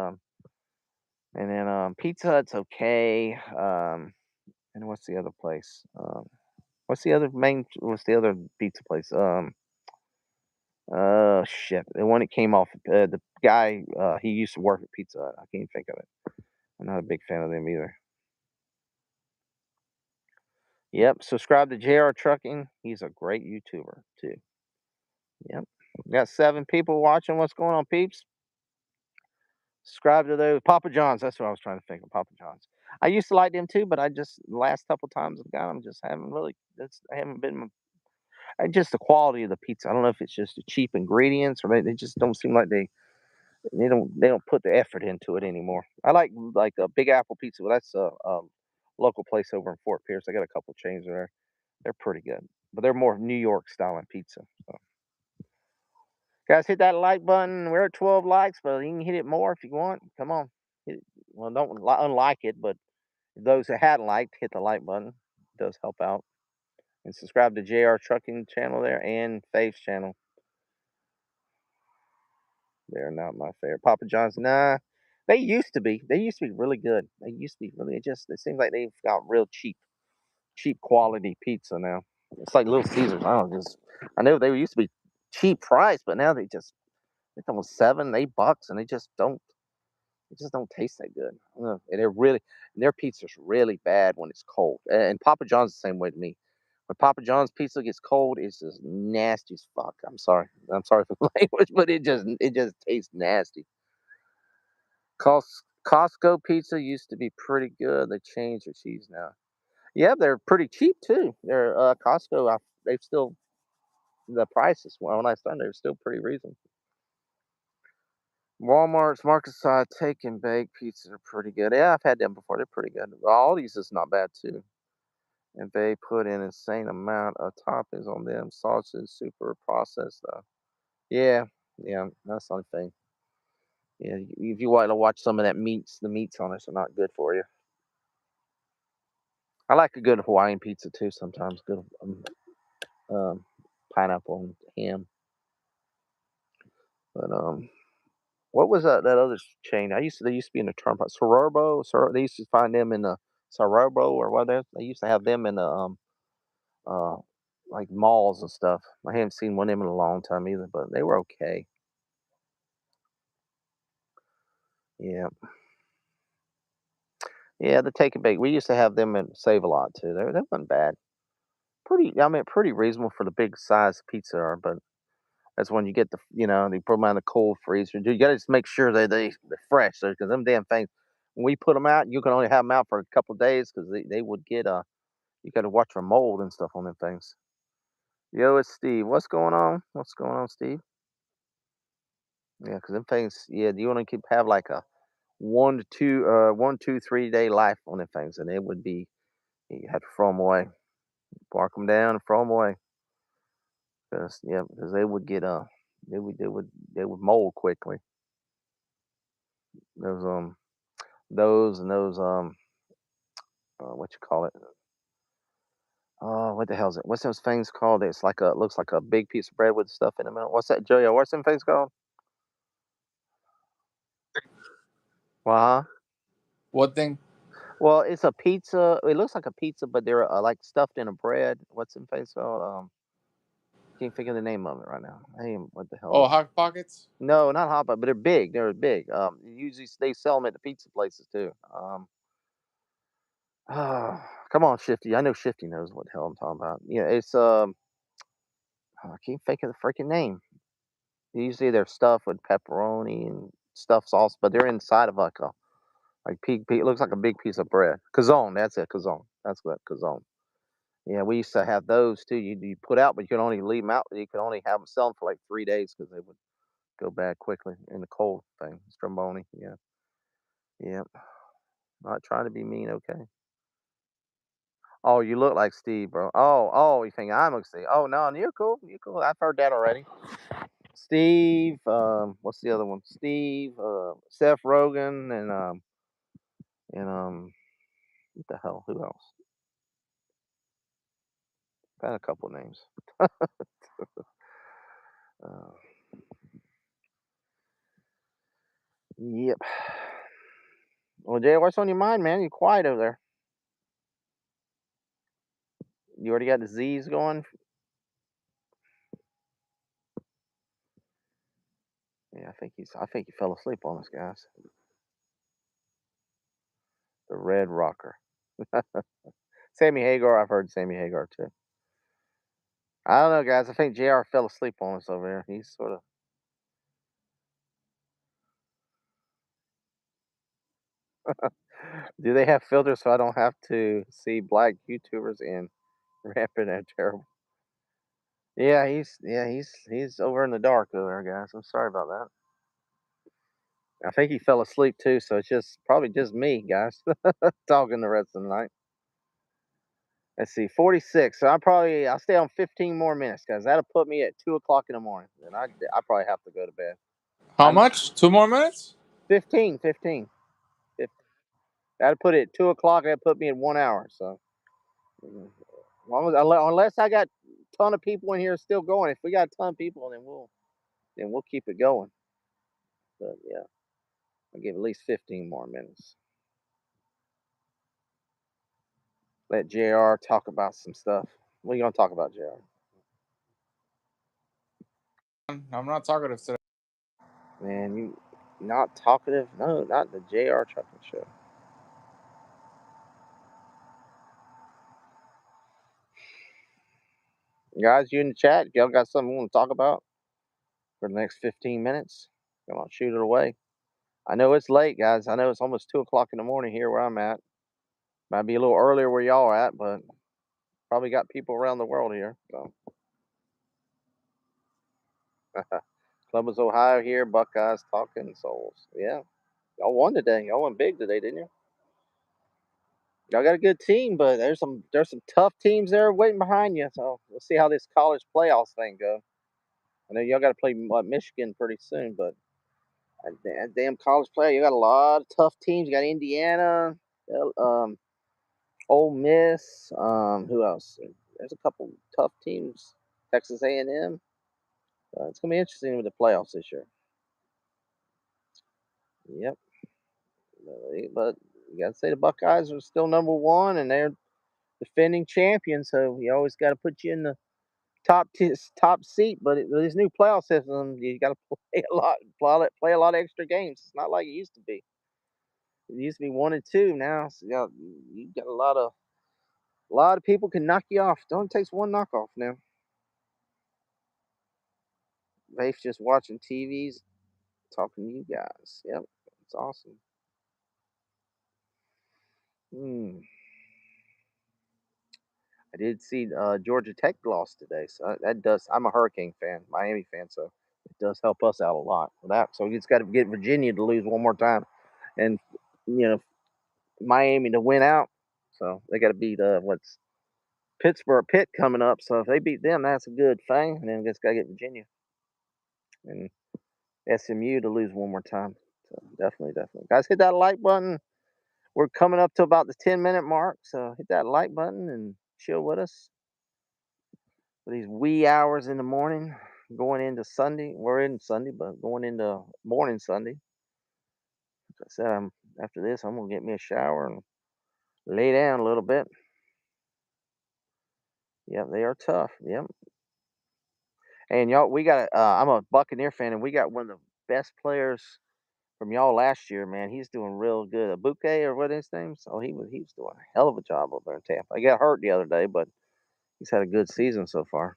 then Pizza Hut's okay. And what's the other place? What's the other pizza place? Shit. The one that came off. The guy. He used to work at Pizza Hut. I can't think of it. I'm not a big fan of them either. Yep. Subscribe to JR Trucking. He's a great YouTuber too. Yep. Got 7 people watching. What's going on, peeps? Subscribe to those Papa John's. That's what I was trying to think of. Papa John's. I used to like them too, but I just the last couple times I've got them, just haven't really. I haven't been. Just the quality of the pizza. I don't know if it's just the cheap ingredients or they just don't seem like they don't put the effort into it anymore. I like a Big Apple Pizza. Well, that's a local place over in Fort Pierce. I got a couple chains there. They're pretty good, but they're more New York style in pizza. So. Guys, hit that like button. We're at 12 likes, but you can hit it more if you want. Come on. Well, don't unlike it, but those that hadn't liked, hit the like button. It does help out. And subscribe to JR Trucking channel there and Faith's channel. They're not my favorite. Papa John's, nah. They used to be. They used to be really good. They used to be really. It seems like they've got real cheap quality pizza now. It's like Little Caesars. I know they used to be cheap price, but now it's almost $7, $8, and they just don't taste that good. And their pizza's really bad when it's cold. And Papa John's the same way to me. When Papa John's pizza gets cold, it's just nasty as fuck. I'm sorry. I'm sorry for the language, but it just tastes nasty. Costco pizza used to be pretty good. They changed their cheese now. Yeah, they're pretty cheap too. They're Costco. They've still the prices when I started, they're still pretty reasonable. Walmart's market side take and bake pizzas are pretty good. Yeah, I've had them before. They're pretty good. Aldi's is not bad too. And they put an insane amount of toppings on them. Sausage, super processed stuff. Yeah, yeah, that's the only thing. Yeah, if you want to watch some of that the meats on it are not good for you. I like a good Hawaiian pizza too sometimes. Good um, pineapple and ham. But what was that other chain? They used to be in the turnpike. They used to find them in the Sororbo or what they used to have them in the uh like malls and stuff. I haven't seen one of them in a long time either, but they were okay. Yeah. Yeah, the take and bake. We used to have them in Save a Lot too. They weren't bad. Pretty reasonable for the big size pizza are, but that's when you get they put them in the cold freezer. You got to just make sure they're fresh, because them damn things, when we put them out, you can only have them out for a couple of days because they would get you got to watch for mold and stuff on them things. Yo, it's Steve. What's going on? What's going on, Steve? Yeah, because them things. Yeah, you want to have like a 1, 2, 3 day life on them things, and it would be you have to throw them away, bark them down, and throw them away. Because they would get they would mold quickly. Those those what you call it? Oh, what the hell is it? What's those things called? It's like looks like a big piece of bread with stuff in the middle. What's that, Joey? What's them things called? Well, huh? What thing? Well, it's a pizza. It looks like a pizza, but they're like stuffed in a bread. What's them things called? Can't think of the name of it right now. Hey, what the hell? Oh, hot pockets. No, not hot, but they're big. They're big. Usually they sell them at the pizza places too. Come on, Shifty. I know Shifty knows what the hell I'm talking about. Yeah, it's I can't think of the freaking name. Usually they're stuffed with pepperoni and stuffed sauce, but they're inside of like a Like it looks like a big piece of bread. Calzone, that's it. Calzone. That's what calzone. Yeah, we used to have those too. You put out, but you could only leave them out. You could only have them selling for like 3 days because they would go bad quickly in the cold thing. Stromboni. Yeah. Yeah. Not trying to be mean. Okay. Oh, you look like Steve, bro. Oh, you think I'm like Steve? Oh no, you're cool. You're cool. I've heard that already. Steve. What's the other one? Steve. Seth Rogen and what the hell? Who else? Got a couple names. Uh, yep. Well, Jay, what's on your mind, man? You quiet over there. You already got the Z's going. Yeah, I think he fell asleep on us, guys. The Red Rocker. Sammy Hagar. I've heard Sammy Hagar too. I don't know, guys. I think Jr. fell asleep on us over there. He's sort of. Do they have filters so I don't have to see black YouTubers in rampant and terrible? Yeah, he's over in the dark over there, guys. I'm sorry about that. I think he fell asleep too, so it's just probably just me, guys, talking the rest of the night. Let's see, 46. So I'll stay on 15 more minutes, guys. That'll put me at 2 o'clock in the morning. Then I probably have to go to bed. How I'm much? 2 more minutes? 15, 15. 15. That'll put it at 2 o'clock. That'll put me at 1 hour. So mm, unless I got a ton of people in here still going. If we got a ton of people, then we'll keep it going. But yeah, I'll give at least 15 more minutes. Let Jr. talk about some stuff. What are you gonna talk about, Jr.? I'm not talkative today. Man, you not talkative? No, not the Jr. Trucking Show. Guys, you in the chat? Y'all got something you want to talk about for the next 15 minutes? Come on, shoot it away. I know it's late, guys. I know it's almost 2 o'clock in the morning here where I'm at. Might be a little earlier where y'all are at, but probably got people around the world here. So, Columbus, Ohio here. Buckeyes talking souls. Yeah, y'all won today. Y'all won big today, didn't you? Y'all got a good team, but there's some tough teams there waiting behind you. So we'll see how this college playoffs thing goes. I know y'all got to play Michigan pretty soon, but that damn college player, you got a lot of tough teams. You got Indiana, Ole Miss. Who else? There's a couple tough teams. Texas A&M. It's gonna be interesting with the playoffs this year. Yep, but you got to say the Buckeyes are still number one, and they're defending champions. So you always got to put you in the top seat. But with this new playoff system, you got to play a lot of extra games. It's not like it used to be. It used to be 1 and 2. Now so you got a lot of people can knock you off. It only takes one knockoff now. Rafe's just watching TVs, talking to you guys. Yep, it's awesome. Hmm. I did see Georgia Tech lost today, so that does. I'm a Hurricane fan, Miami fan, so it does help us out a lot for that. So you just got to get Virginia to lose one more time, and Miami to win out. So they got to beat what's Pitt coming up. So if they beat them, that's a good thing. And then we just got to get Virginia and SMU to lose one more time. So definitely, guys, hit that like button. We're coming up to about the 10-minute mark, so hit that like button and chill with us for these wee hours in the morning, going into Sunday. We're in Sunday, but going into morning Sunday. Like I said, after this, I'm gonna get me a shower and lay down a little bit. Yep, they are tough. Yep. And y'all, we got. I'm a Buccaneer fan, and we got one of the best players from y'all last year. Man, he's doing real good. A Bouquet or what his name? So he was doing a hell of a job over there in Tampa. He got hurt the other day, but he's had a good season so far.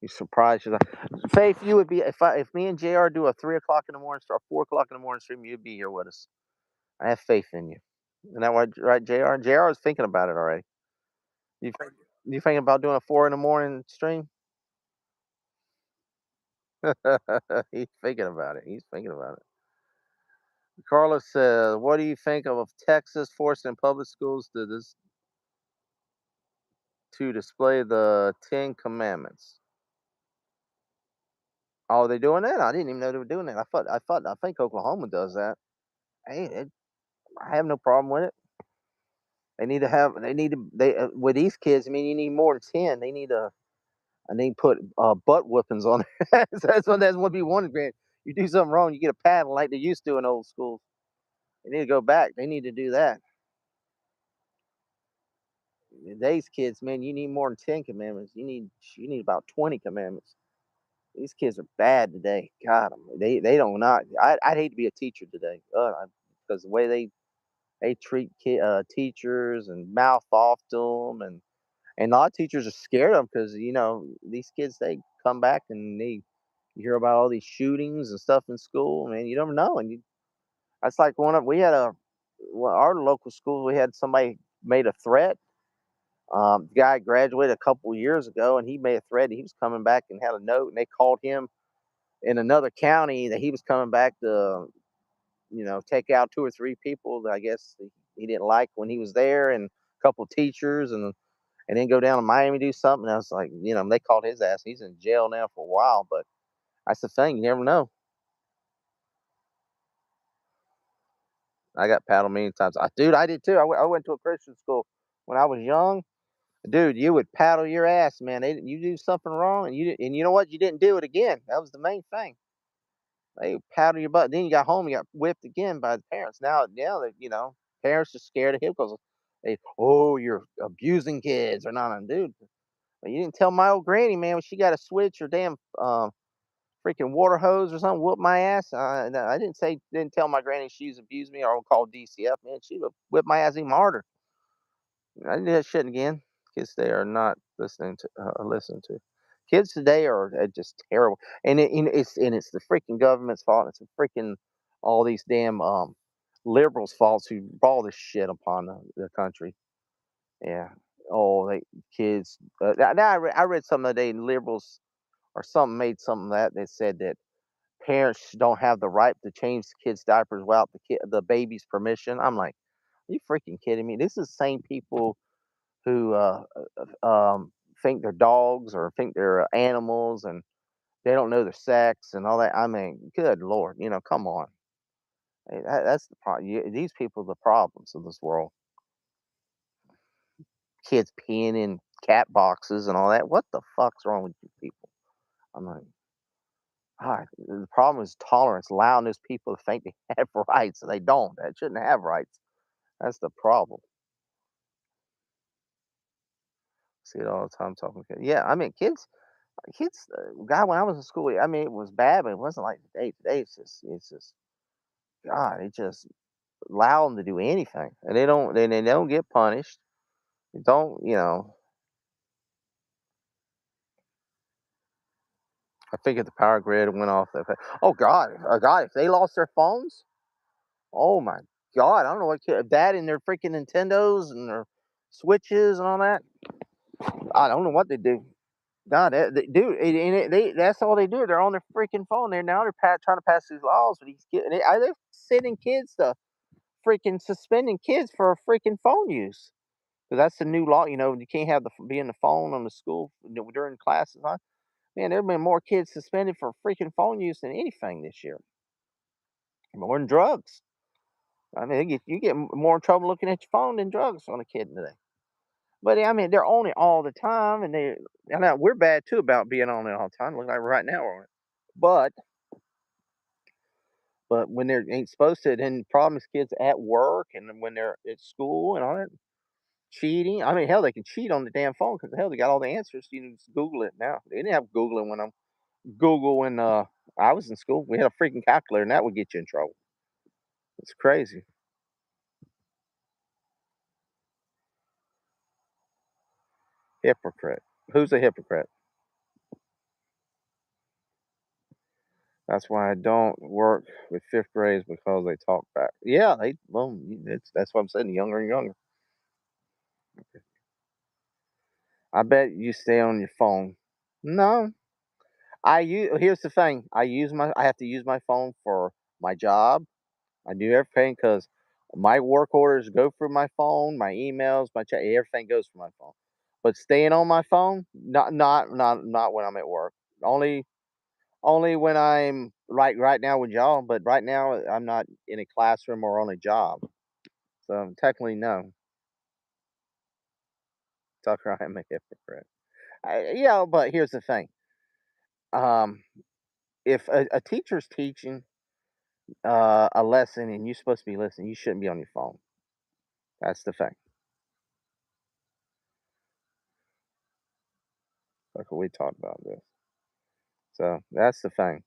He's surprised. Faith, you would be if me and Jr. do a 3 o'clock in the morning or 4 o'clock in the morning stream, you'd be here with us. I have faith in you. Isn't that right, Jr.? Jr. is thinking about it already. You think, you thinking about doing a 4 in the morning stream? He's thinking about it. He's thinking about it. Carlos says, "What do you think of Texas forcing public schools to display the Ten Commandments?" Oh, they doing that? I didn't even know they were doing that. I think Oklahoma does that. Hey, I have no problem with it. They need to have. They need to. They with these kids. I mean, you need more than 10. They need to. And they put butt whippings on it. That's what be one grant. You do something wrong, you get a paddle like they used to in old schools. They need to go back. They need to do that. Today's kids, man, you need more than 10 commandments. You need about 20 commandments. These kids are bad today. God, they don't not. I'd hate to be a teacher today, because the way they treat teachers and mouth off to them, and a lot of teachers are scared of them because these kids they come back and you hear about all these shootings and stuff in school. Man, you don't know, and that's like we had our local school. We had somebody made a threat. The guy graduated a couple years ago, and he made a threat. He was coming back and had a note, and they called him in another county that he was coming back to, take out 2 or 3 people that I guess he didn't like when he was there, and a couple of teachers, and then go down to Miami do something. I was like, they called his ass. He's in jail now for a while, but that's the thing. You never know. I got paddled many times. Dude, I did too. I went to a Christian school when I was young. Dude, you would paddle your ass, man. You do something wrong, and you know what? You didn't do it again. That was the main thing. They paddle your butt. Then you got home, you got whipped again by the parents. Now that parents are scared of him because you're abusing kids or not, dude. You didn't tell my old granny, man, when she got a switch or damn freaking water hose or something, whoop my ass. No, I didn't tell my granny she's abused me or I'll call DCF, man. She would whip my ass even harder. I did that shit again. Kids today are not listening to. Kids today are just terrible, and it's the freaking government's fault. It's the freaking all these damn liberals' faults who brought all this shit upon the country. Yeah. Oh, they kids. Now I read some other day, liberals or something made something that said that parents don't have the right to change kids' diapers without the baby's permission. I'm like, are you freaking kidding me? This is the same people who think they're dogs or think they're animals and they don't know their sex and all that. I mean, good lord, come on. Hey, that's the problem. These people are the problems of this world. Kids peeing in cat boxes and all that. What the fuck's wrong with you people? I'm like, God, the problem is tolerance, allowing those people to think they have rights. They don't. They shouldn't have rights. That's the problem. See it all the time talking to kids. Yeah, I mean, kids. God, when I was in school, I mean, it was bad, but it wasn't like today. Today, it's just, God, it just allow them to do anything, and they don't get punished. They don't, I think if the power grid went off, oh God, if they lost their phones, oh my God, I don't know what that and their freaking Nintendos and their switches and all that. I don't know what they do. God, dude, that's all they do. They're on their freaking phone. They're trying to pass these laws for these kids. They're sending kids to freaking suspending kids for freaking phone use. 'Cause that's the new law. You can't have be in the phone on the school during classes. Huh? Man, there have been more kids suspended for freaking phone use than anything this year. More than drugs. I mean, you get more in trouble looking at your phone than drugs on a kid today. But I mean, they're on it all the time, and now we're bad too about being on it all the time. Look like right now we're on it. But when they ain't supposed to, then the problem is kids at work and then when they're at school and all that cheating. I mean, hell, they can cheat on the damn phone because hell, they got all the answers. You can just Google it now. They didn't have Google when I was in school. We had a freaking calculator, and that would get you in trouble. It's crazy. Hypocrite. Who's a hypocrite? That's why I don't work with fifth grades because they talk back. Yeah, that's what I'm saying. Younger and younger. I bet you stay on your phone. No, Here's the thing. I have to use my phone for my job. I do everything because my work orders go through my phone, my emails, my chat, everything goes through my phone. But staying on my phone, not when I'm at work. Only Only when I'm right now with y'all, but right now I'm not in a classroom or on a job. So technically no. Tucker, I am a hypocrite. But here's the thing. Um, if a teacher's teaching a lesson and you're supposed to be listening, you shouldn't be on your phone. That's the thing. Tucker, we talked about this. So that's the thing.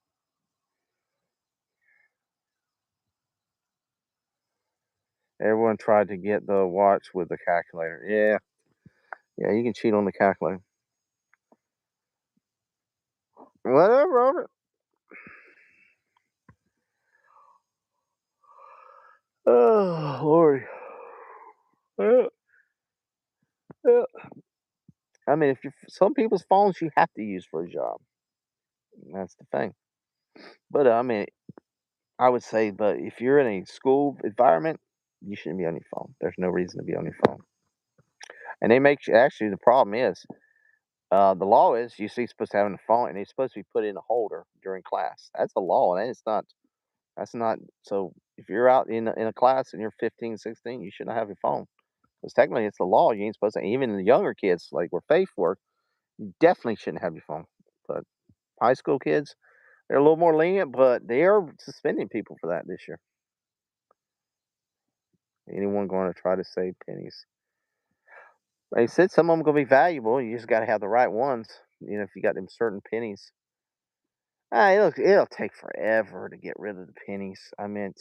Everyone tried to get the watch with the calculator. Yeah, you can cheat on the calculator. Whatever, Robert. Oh, Lord. Uh, uh, I mean, if you some people's phones you have to use for a job. That's the thing. But I mean, I would say, but if you're in a school environment, you shouldn't be on your phone. There's no reason to be on your phone. And they make actually the problem is the law is you see supposed to have a phone and it's supposed to be put in a holder during class. That's a law, and it's not. That's not. So if you're out in a class and you're 15, 16, you shouldn't have your phone because technically it's the law. You ain't supposed to. Even the younger kids, like where Faith work, you definitely shouldn't have your phone. But high school kids, they're a little more lenient, but they are suspending people for that this year. Anyone going to try to save pennies? They said some of them gonna be valuable. You just got to have the right ones. If you got them certain pennies, it'll take forever to get rid of the pennies. I mean,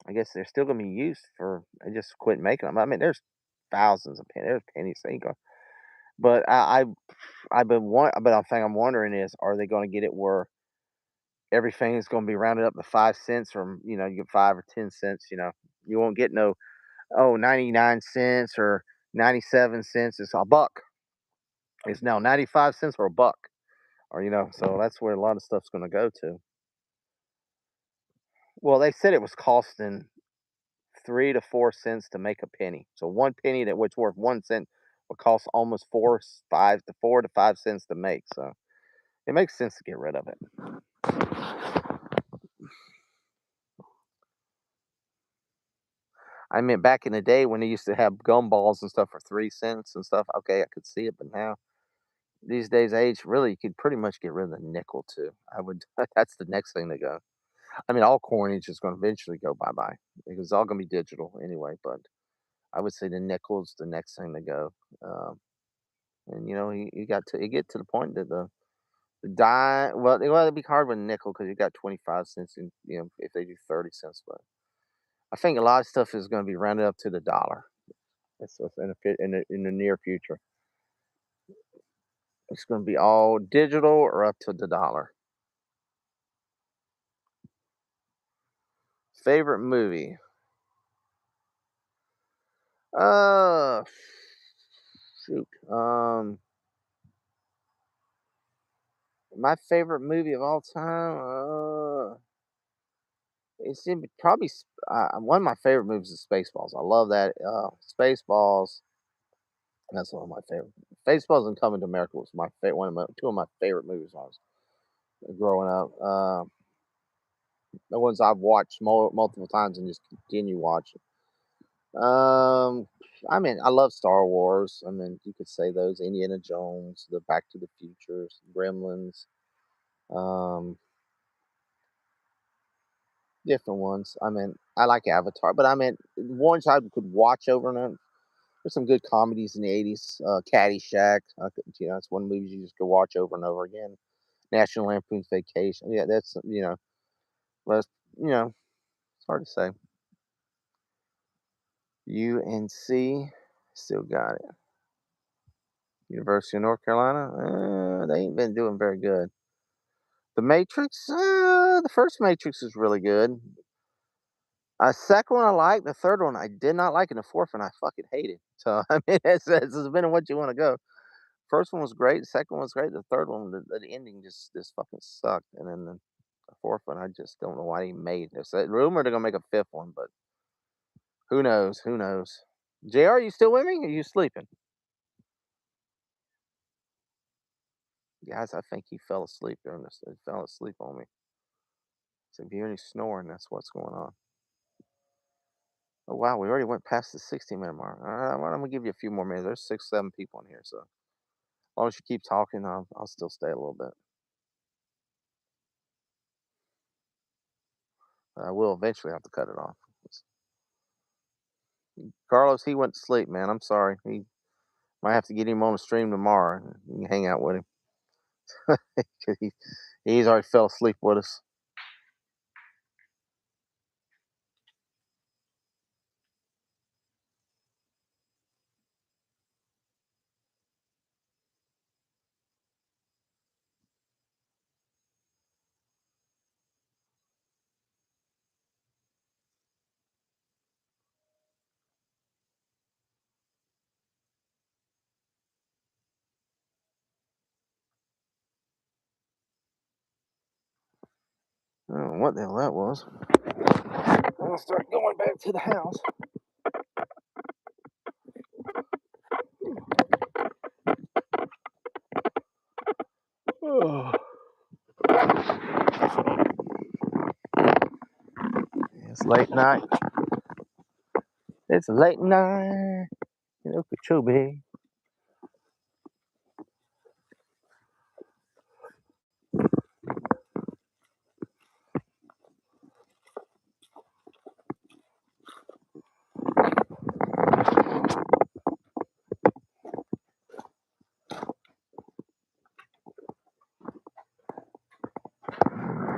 I guess they're still gonna be used for. I just quit making them. I mean, there's thousands of pennies. There's pennies. They ain't gonna. But I've been but the thing I'm wondering is, are they gonna get it where everything is gonna be rounded up to 5 cents, or you get 5 or 10 cents. You won't get no 99 cents or 97 cents. It's a buck. It's now 95 cents or a buck. Or so that's where a lot of stuff's gonna go to. Well, they said it was costing 3 to 4 cents to make a penny. So one penny that was worth 1 cent would cost almost 4 to 5 cents to make. So it makes sense to get rid of it. I mean, back in the day when they used to have gumballs and stuff for 3 cents and stuff, okay, I could see it, but now these days age, really, you could pretty much get rid of the nickel too. I would. That's the next thing to go. I mean, all coinage is going to eventually go bye bye because it's all going to be digital anyway. But I would say the nickel's the next thing to go. Um, and you get to the point that the dime. Well, it'd be hard with a nickel because you got 25 cents, and if they do 30 cents, but I think a lot of stuff is going to be rounded up to the dollar. That's what's in the near future. It's going to be all digital or up to the dollar. Favorite movie? Uh, shoot. My favorite movie of all time. Probably one of my favorite movies is Spaceballs. I love that. Spaceballs. That's one of my favorite. Spaceballs and Coming to America was my favorite. Two of my favorite movies when I was growing up. The ones I've watched multiple times and just continue watching. Um, I mean, I love Star Wars. I mean, you could say those Indiana Jones, the Back to the Futures, Gremlins, um, different ones. I mean, I like Avatar, but I mean, ones I could watch over and over. There's some good comedies in the '80s. Caddyshack, it's one of the movies you just could watch over and over again. National Lampoon's Vacation. Yeah, but it's hard to say. UNC still got it. University of North Carolina, they ain't been doing very good. The Matrix, the first Matrix is really good. Second one I liked, the third one I did not like, and the fourth one I fucking hated. So I mean, it's depending on what you want to go. First one was great, the second one was great, the third one, the ending just fucking sucked, and then the fourth one I just don't know why he made this. Rumored they're gonna make a fifth one, but who knows? Who knows? Jr., you still with me? Or are you sleeping? Guys, I think he fell asleep during this. He fell asleep on me. So if you hear any snoring, that's what's going on. Oh wow, we already went past the 60-minute mark. All right, well, I'm gonna give you a few more minutes. There's 6, 7 people in here, so as long as you keep talking, I'll still stay a little bit. I will eventually have to cut it off. Carlos, he went to sleep, man. I'm sorry. He might have to get him on the stream tomorrow. And you can hang out with him. He's already fell asleep with us. I don't know what the hell that was. I'm gonna start going back to the house. Oh. It's late night. It's late night in Okeechobee.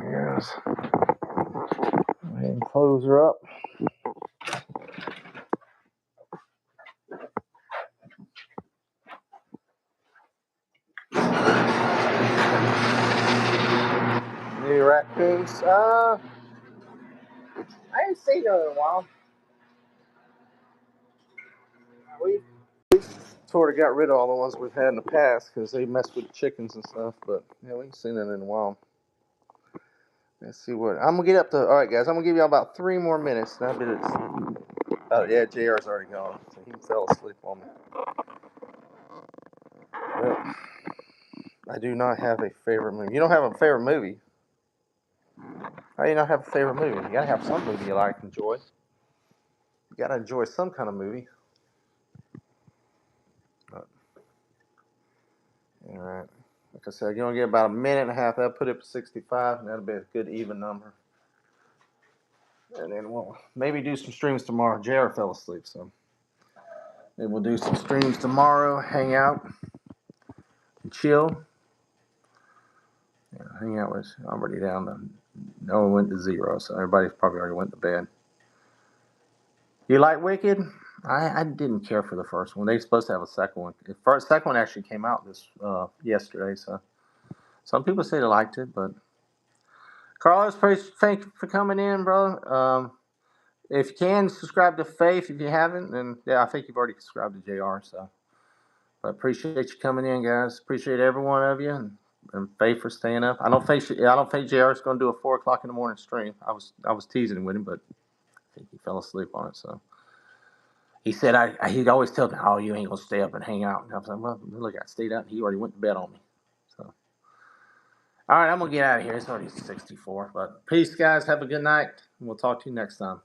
Yes. Go ahead and close her up. New raccoons. I ain't seen them in a while. We sort of got rid of all the ones we've had in the past because they mess with the chickens and stuff. But yeah, we ain't seen them in a while. Let's see what I'm gonna get up to. All right, guys, I'm gonna give you all about 3 more minutes. Now, oh yeah, JR's already gone, so he fell asleep on me. Well, I do not have a favorite movie. You don't have a favorite movie? How do you not have a favorite movie? You gotta have some movie you like, enjoy. You gotta enjoy some kind of movie. But, all right. Like I said, you're gonna get about a minute and a half. That'll put it to 65, and that'll be a good even number. And then we'll maybe do some streams tomorrow. JR fell asleep, so maybe we'll do some streams tomorrow, hang out, and chill. Yeah, hang out with already down to no one went to 0, so everybody's probably already went to bed. You like Wicked? I didn't care for the first one. They were supposed to have a second one. The second one actually came out this yesterday, so some people say they liked it, but Carlos, thank you for coming in, bro. If you can, subscribe to Faith if you haven't, and yeah, I think you've already subscribed to JR, so. But appreciate you coming in, guys. Appreciate every one of you, and Faith for staying up. I don't think JR is going to do a 4:00 in the morning stream. I was teasing him with him, but I think he fell asleep on it. So he said he'd always tell me, "Oh, you ain't gonna stay up and hang out." And I was like, "Well, look, I stayed up. And he already went to bed on me." So all right, I'm gonna get out of here. It's already 64. But peace, guys. Have a good night, and we'll talk to you next time.